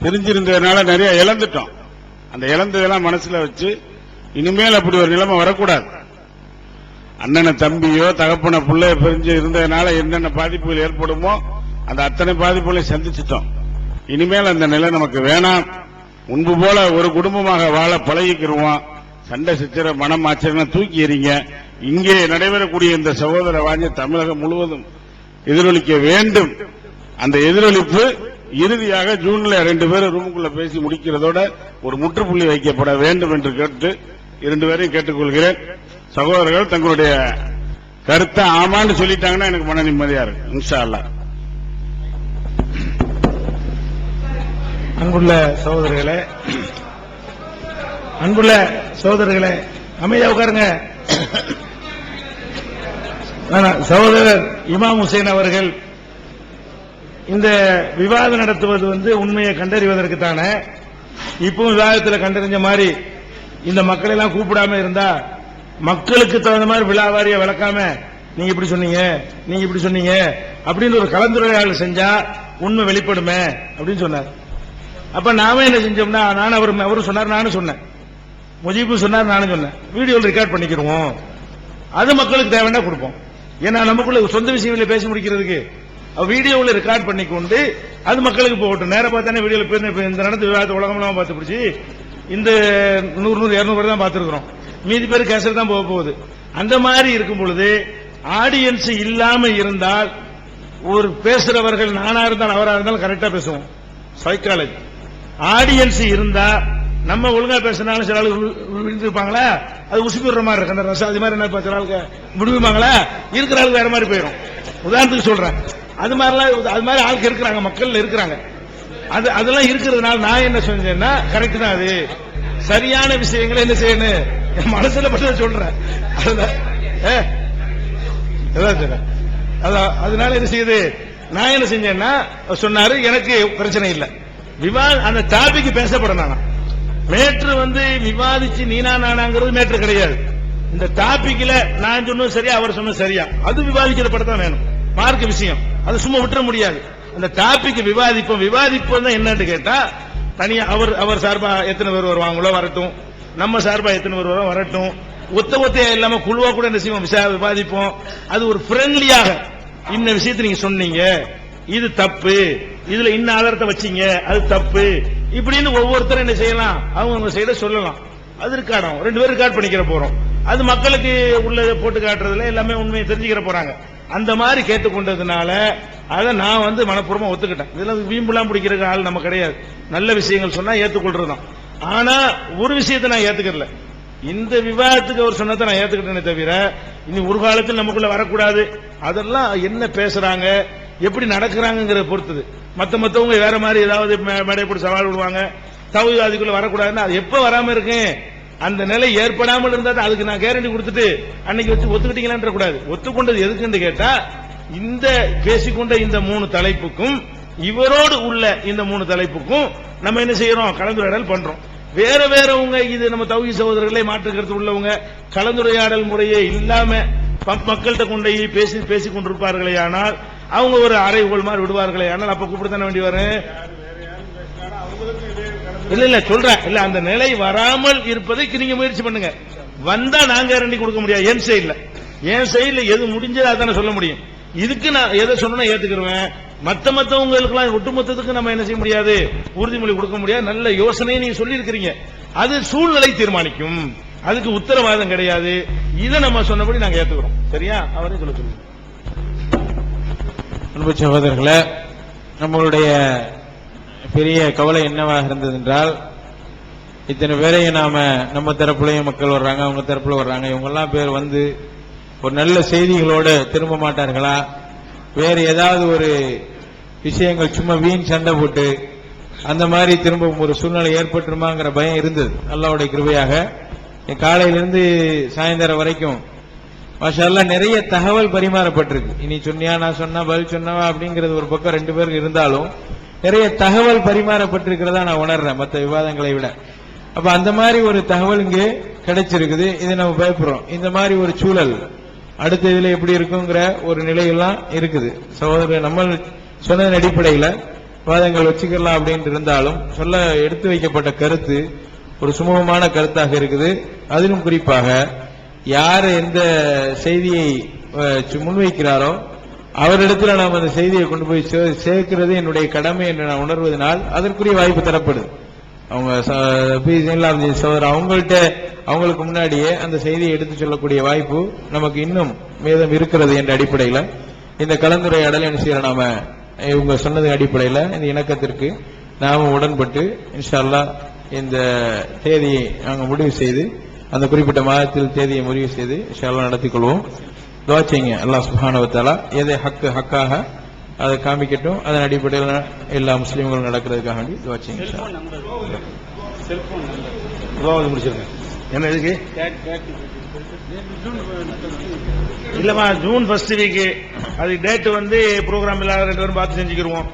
பிரிஞ்சிருந்ததுனால நிறைய இழந்துட்டோம். அந்த இழந்ததெல்லாம் மனசுல வச்சு இனிமேல் அப்படி ஒரு நிலைமை வரக்கூடாது. அண்ணனை தம்பியோ தகப்பன பிள்ளைய பிரிஞ்சு இருந்ததுனால என்னென்ன பாதிப்புகள் ஏற்படுமோ அந்த அத்தனை பாதிப்புகளை சந்திச்சிட்டோம். இனிமேல் அந்த நிலை நமக்கு வேணாம். முன்பு போல ஒரு குடும்பமாக வாழ பழகிக்கிறோம். சண்டை சித்திர மனம் ஆச்சரியம் தூக்கி எறிங்க. இங்கே நடைபெறக்கூடிய இந்த சகோதர வாஞ்சை தமிழகம் முழுவதும் எதிரொலிக்க வேண்டும். அந்த எதிரொலிப்பு இறுதியாக ஜூன்ல 2 பேரும் ரூமுக்குள்ள பேசி முடிக்கிறதோட ஒரு முற்றுப்புள்ளி வைக்கப்பட வேண்டும் என்று கேட்டு 2 பேரையும் கேட்டுக்கொள்கிறேன். சகோதரர்கள் தங்களுடைய கருத்தை ஆமான்னு சொல்லிட்டாங்கன்னா எனக்கு மன நிம்மதியா இருக்கு. இன்ஷா அல்லாஹ். அன்புள்ள சகோதரர்களே அமைதியா உட்காருங்க. சகோதரர் இமாம் ஹுசைன் அவர்கள் இந்த விவாதம் நடத்துவது உண்மையை கண்டறிவதற்கு தானே. இப்பவும் விவாதத்தில் கண்டறிஞ்ச மாதிரி இந்த மக்களை எல்லாம் கூப்பிடாம இருந்தா மக்களுக்கு தகுந்த மாதிரி விழாவாரியா விளக்காம நீங்க இப்படி சொன்னீங்க நீங்க இப்படி சொன்னீங்க அப்படின்னு ஒரு கலந்துரையாடல் செஞ்சா உண்மை வெளிப்படுமே அப்படின்னு சொன்னார். அப்ப நாம என்ன செஞ்சோம்னா, நானும் அவரு சொன்னார், நானும் சொன்னேன், முஜீபு சொன்னார், நானும் சொன்னேன், வீடியோவில் ரெக்கார்ட் பண்ணிக்கிறோம், அது மக்களுக்கு தேவைன்னா கொடுப்போம். ஏன்னா நமக்குள்ள சொந்த விஷயங்களை பேசி முடிக்கிறதுக்கு வீடியோவில் ரெக்கார்ட் பண்ணிக்கொண்டு அது மக்களுக்கு போகட்டும். நேரம் பார்த்தானே வீடியோவில் இந்த நடந்த விவாதத்தை உலகமெல்லாம் பார்த்து பிடிச்சி இந்த 100-200 பேர் தான் பார்த்திருக்கிறோம், மீதி பேர் கேசர் தான் போக போகுது. அந்த மாதிரி இருக்கும் பொழுது ஆடியன்ஸ் இல்லாம இருந்தால் ஒரு பேசுறவர்கள் நானா இருந்தாலும் அவரா இருந்தாலும் கரெக்டா பேசுவோம். சைக்காலஜி ஆடியன்ஸ் இருந்தா நம்ம ஒழுங்கா பேசினாலும் சில ஆளுக்கு விழுந்திருப்பாங்களா, அது உசுப்பிடுற மாதிரி இருக்கு. அந்த ரசாதி மாதிரி என்ன சில ஆளுக்கு விடுவிப்பாங்களா, இருக்கிற ஆளுக்கு வேற மாதிரி போயிடும். உதாரணத்துக்கு சொல்றேன், அது மாதிரி ஆளுக்கு இருக்கிறாங்க, மக்கள் இருக்கிறாங்க. அதெல்லாம் இருக்கிறதுனால நான் என்ன செஞ்சேன்னா கரெக்ட் தான், அது சரியான விஷயங்களை என்ன செய்யணும் என் மனசுல பற்றி சொல்றேன். அதனால என்ன செய்யுது, நான் என்ன செஞ்சேன்னா சொன்னாரு, எனக்கு பிரச்சனை இல்லை. அந்த டாபிக் பேசப்படணும். மேட்ரு விவாதிச்சு நீனா நானாங்கிறது மேட்ரு கிடையாது. இந்த டாபிக்ல நான் சொன்னது சரியா அவர் சொன்னது சரியா அது விவாதிக்கிற படத்தான் வேணும். மார்க்க விஷயம் அது சும்மா விட்டுற முடியாது. அந்த டாபிக் விவாதிப்போம். விவாதிப்போம் தான் என்னன்னு கேட்டா தனியா அவர் சார்பா எத்தனை பேர் வருவாங்களோ வரட்டும், நம்ம சார்பா எத்தனை பேர் வருவாங்க வரட்டும், ஒத்தையா இல்லாம குழுவா கூட என்ன செய்வோம் விவாதிப்போம். அது ஒரு ஃப்ரெண்ட்லியாக இந்த விஷயத்தை நீங்க சொன்னீங்க, இது தப்பு, இதுல இன்ன ஆதாரத்தை வச்சீங்க, அது தப்பு, இப்படின்னு ஒவ்வொருத்தரும் என்ன செய்யலாம், அவங்க சைட சொல்லலாம். அது ரெக்கார்ட் ஆகும், 2 பேரும் ரெக்கார்ட் பண்ணிக்கிற போறோம். அது மக்களுக்கு உள்ள போட்டு காட்டுறதுல எல்லாமே உண்மையை தெரிஞ்சுக்கிற போறாங்க. அந்த மாதிரி கேட்டுக்கொண்டதுனால அதை நான் மனப்பூர்வமா ஒத்துக்கிட்டேன். இதெல்லாம் வீம்புலாம் பிடிக்கிற ஆள் நம்ம கிடையாது. நல்ல விஷயங்கள் சொன்னா ஏத்துக்கொள்றதுதான். ஆனா ஒரு விஷயத்தை நான் ஏத்துக்கல, இந்த விவாதத்துக்கு அவர் சொன்னதை நான் ஏத்துக்கிட்டேனே தவிர இனி ஒரு காலத்தில் நமக்குள்ள வரக்கூடாது. அதெல்லாம் என்ன பேசுறாங்க, எப்படி நடக்கிறாங்கிறத பொறுத்தது. மத்தவங்க வேற மாதிரி ஏதாவது மேடை போட்டு சவால் விடுவாங்க, தௌஹீத்வாதிக்குள்ள வரக்கூடாதுன்னா அது எப்ப வராம இருக்கேன், அந்த நிலை ஏற்படாமல் இருந்தா அதுக்கு நான் கேரண்டி கொடுத்துட்டு அன்னைக்கு வச்சு ஒத்துக்கிட்டீங்களான்ற கூடாது. ஒத்துக்கொண்டது எதுக்குன்னு கேட்டா, இந்த பேசிக்கொண்ட இந்த 3 தலைப்புக்கும் இவரோடு உள்ள இந்த 3 தலைப்புக்கும் நம்ம என்ன செய்யறோம், கலந்துரையாடல் பண்றோம். வேறவங்க இது நம்ம தௌஹீத் சகோதரர்களே மாற்று கருத்து உள்ளவங்க கலந்துரையாடல் முறையே இல்லாம மக்கள்கிட்ட கொண்டு பேசிக் கொண்டிருப்பார்களே ஆனால், அவங்க ஒரு அறைகோள் மாதிரி விடுவார்களே ஆனால் அப்ப கூப்பிட்டு வேண்டி வரும். இல்ல சொல்றேன், இல்ல அந்த நிலை வராமல் இருப்பதைக்கு நீங்க முயற்சி பண்ணுங்க. வந்தா நான் கேரண்டி கொடுக்க முடியாது. என் சைடுல எது முடிஞ்சது அதான சொல்ல முடியும். இதுக்கு நான் எதை சொன்னா ஏத்துக்கிறேன். மத்தவங்களுக்கு ஒட்டுமொத்தத்துக்கு நம்ம என்ன செய்ய முடியாது, உறுதிமொழி கொடுக்க முடியாது. நல்ல யோசனையை நீங்க சொல்லி இருக்கிறீங்க, அது சூழ்நிலை தீர்மானிக்கும், அதுக்கு உத்தரவாதம் கிடையாது. இதை நம்ம சொன்னபடி நாங்க ஏத்துக்கிறோம். சரியா? அவரே சொல்லுங்க. அன்பு சகோதரர்களே, நம்மளுடைய பெரிய கவலை என்னவாக இருந்தது என்றால், இத்தனை பேரையும் நம்ம தரப்புலையும் மக்கள் வர்றாங்க, அவங்க தரப்புல வர்றாங்க, இவங்க எல்லாம் பேர் ஒரு நல்ல செய்திகளோடு திரும்ப மாட்டார்களா, வேறு ஏதாவது ஒரு விஷயங்கள் சும்மா வீண் சண்டை போட்டு அந்த மாதிரி திரும்ப ஒரு சூழ்நிலை ஏற்பட்டுருமாங்கிற பயம் இருந்தது. அல்லாஹ்வுடைய கிருபையாக காலையிலிருந்து சாயந்தரம் வரைக்கும் மாஷா அல்லாஹ் நிறைய தகவல் பரிமாறப்பட்டிருக்கு. இனி சொன்னியா நான் சொன்னா பதில் சொன்னவா அப்படிங்கிறது ஒரு பக்கம் 2 பேருக்கு இருந்தாலும் நிறைய தகவல் பரிமாறப்பட்டிருக்கிறதா நான் உணர்றேன் மற்ற விவாதங்களை விட. அப்ப அந்த மாதிரி ஒரு தகவல் இங்கே கிடைச்சிருக்குது. இது நம்ம பயப்படுறோம். இந்த மாதிரி ஒரு சூழல் அடுத்த இதுல எப்படி இருக்குங்கிற ஒரு நிலையெல்லாம் இருக்குது. சகோதரர் நம்ம சொன்னதன் அடிப்படையில விவாதங்கள் வச்சுக்கலாம் அப்படின்ட்டு இருந்தாலும் சொல்ல எடுத்து வைக்கப்பட்ட கருத்து ஒரு சுமூகமான கருத்தாக இருக்குது. அதிலும் குறிப்பாக யார் எந்த செய்தியை முன்வைக்கிறாரோ அவரிடத்துல நாம் அந்த செய்தியை கொண்டு போய் சேர்க்கிறது என்னுடைய கடமை என்று நான் உணர்வதனால் அதற்குரிய வாய்ப்பு தரப்படுது. அவங்க சகோதரர் அவங்களுக்கு முன்னாடியே அந்த செய்தியை எடுத்து சொல்லக்கூடிய வாய்ப்பு நமக்கு இன்னும் மீதம் இருக்கிறது என்ற அடிப்படையில் இந்த கலந்துரையாடல் என்ன செய்யற நாம இவங்க சொன்னது அடிப்படையில் இந்த இணக்கத்திற்கு நாம உடன்பட்டு இன்ஷா அல்லாஹ் இந்த தேதியை நாங்கள் முடிவு செய்து அந்த குறிப்பிட்ட மாதத்தில் தேதியை முடிவு செய்து இன்ஷா அல்லாஹ் நடத்திக் கொள்வோம். துஆ செய்யுங்க. அல்லாஹ் சுப்ஹானஹு வ தஆலா எதை ஹக்காக அதை காமிக்கட்டும். அதன் அடிப்படையில் எல்லா முஸ்லீம்களும் நடக்கிறதுக்காக வேண்டி துஆ செய்யுங்க. முடிச்சிருங்க. என்ன இதுக்கு இல்லமா ஜூன் 1 வீக் அது டேட் ப்ரோக்ராம் இல்லாத 2 பேரும் பார்த்து செஞ்சுக்கிருவோம்.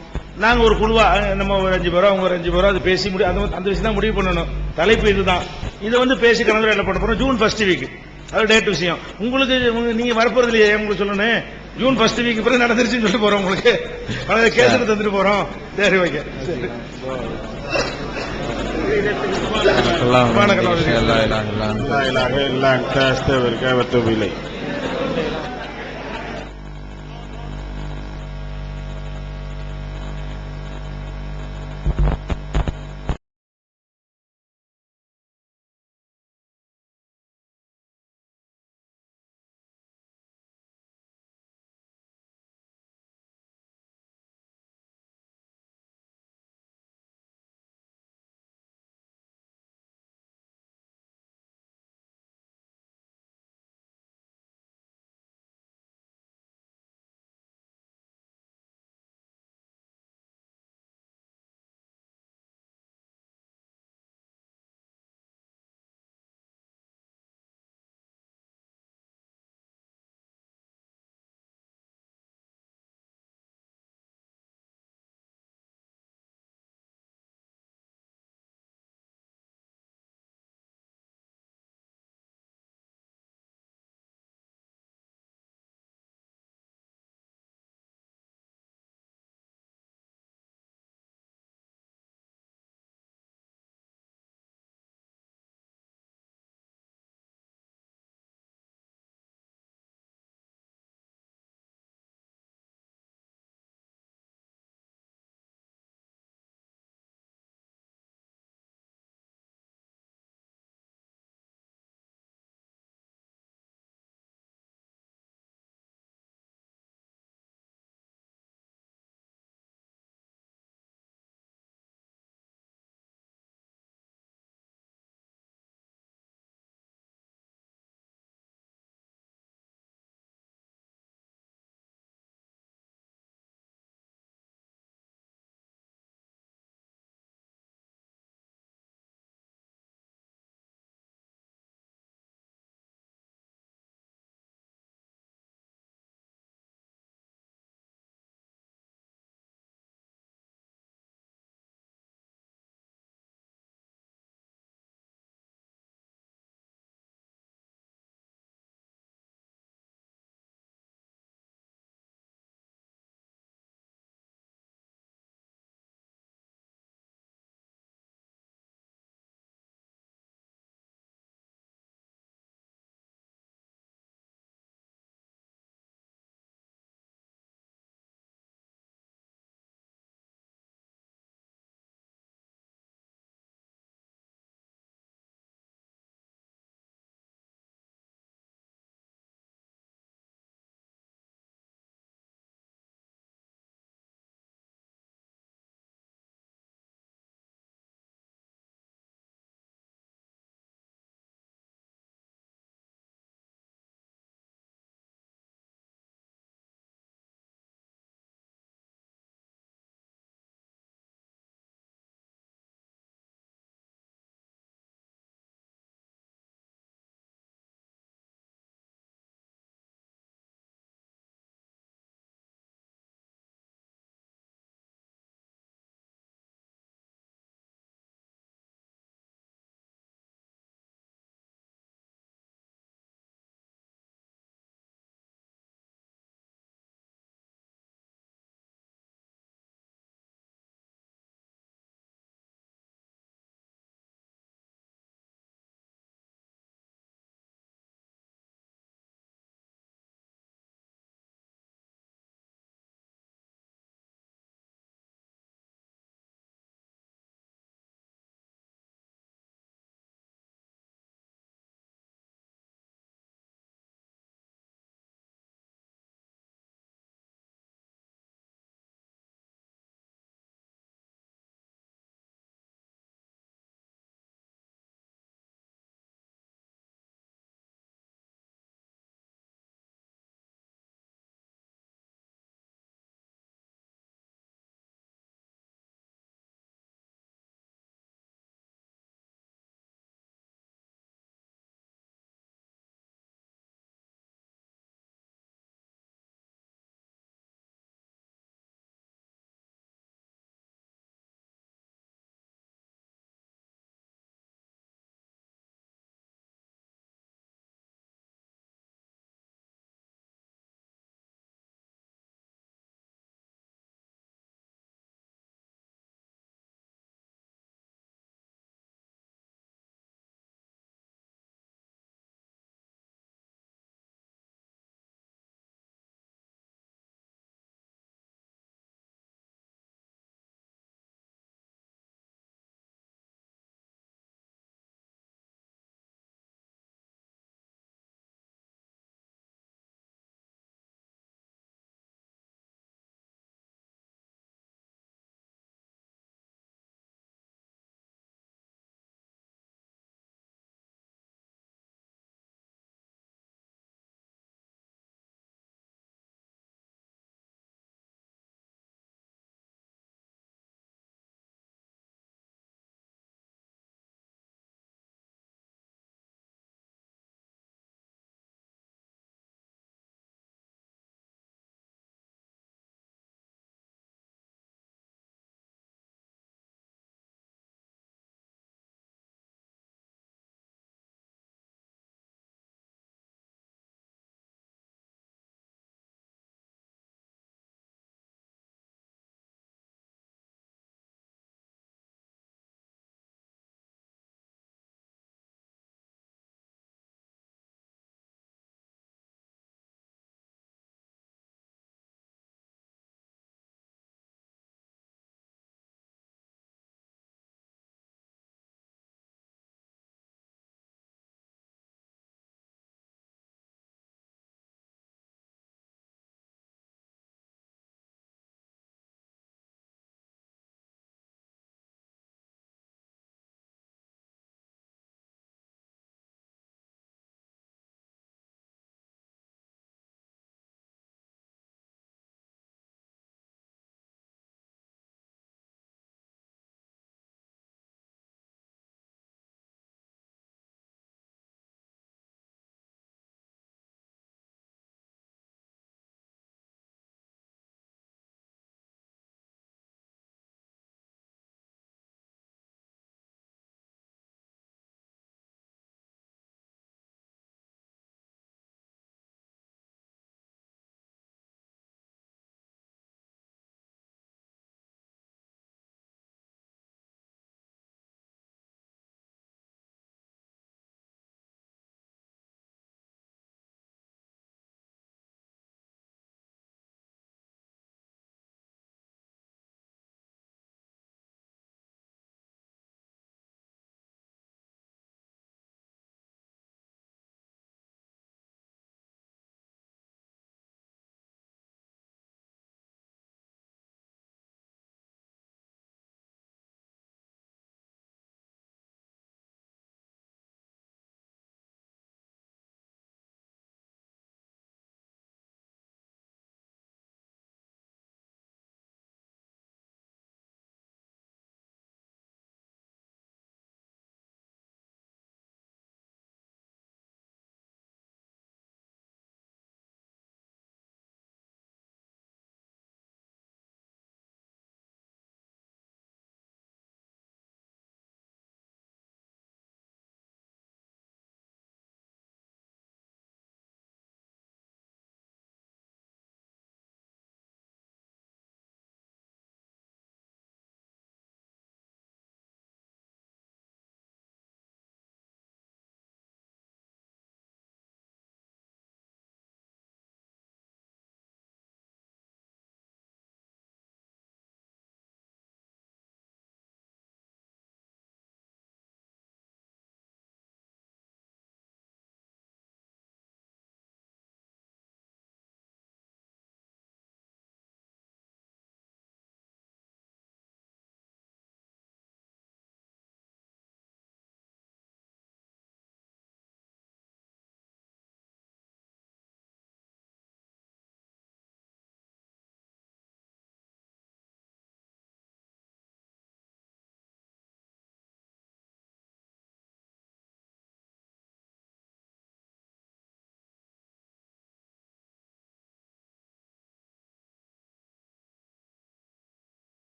நாங்க ஒரு குழுவா நம்ம ஒரு 5 பேரோ அவங்க ஒரு 5 பேரோ அது பேசி அந்த விஷயம் தான் முடிவு பண்ணணும். தலைப்பு இதுதான். இதை பேசி கலந்துரையாடல் பண்ண போறோம் ஜூன் 1 வீக். அது டேட் விஷயம். உங்களுக்கு நீங்க வரப்போறது இல்லையா, உங்களுக்கு சொல்லணும். ஜூன் 1 வீக் பிறகு நடந்துருச்சுன்னு சொல்லிட்டு போறோம். உங்களுக்கு கேஸ் தந்துட்டு போறோம். சரி வைக்க لا إله إلا أنت أستغفرك وأتوب إليك.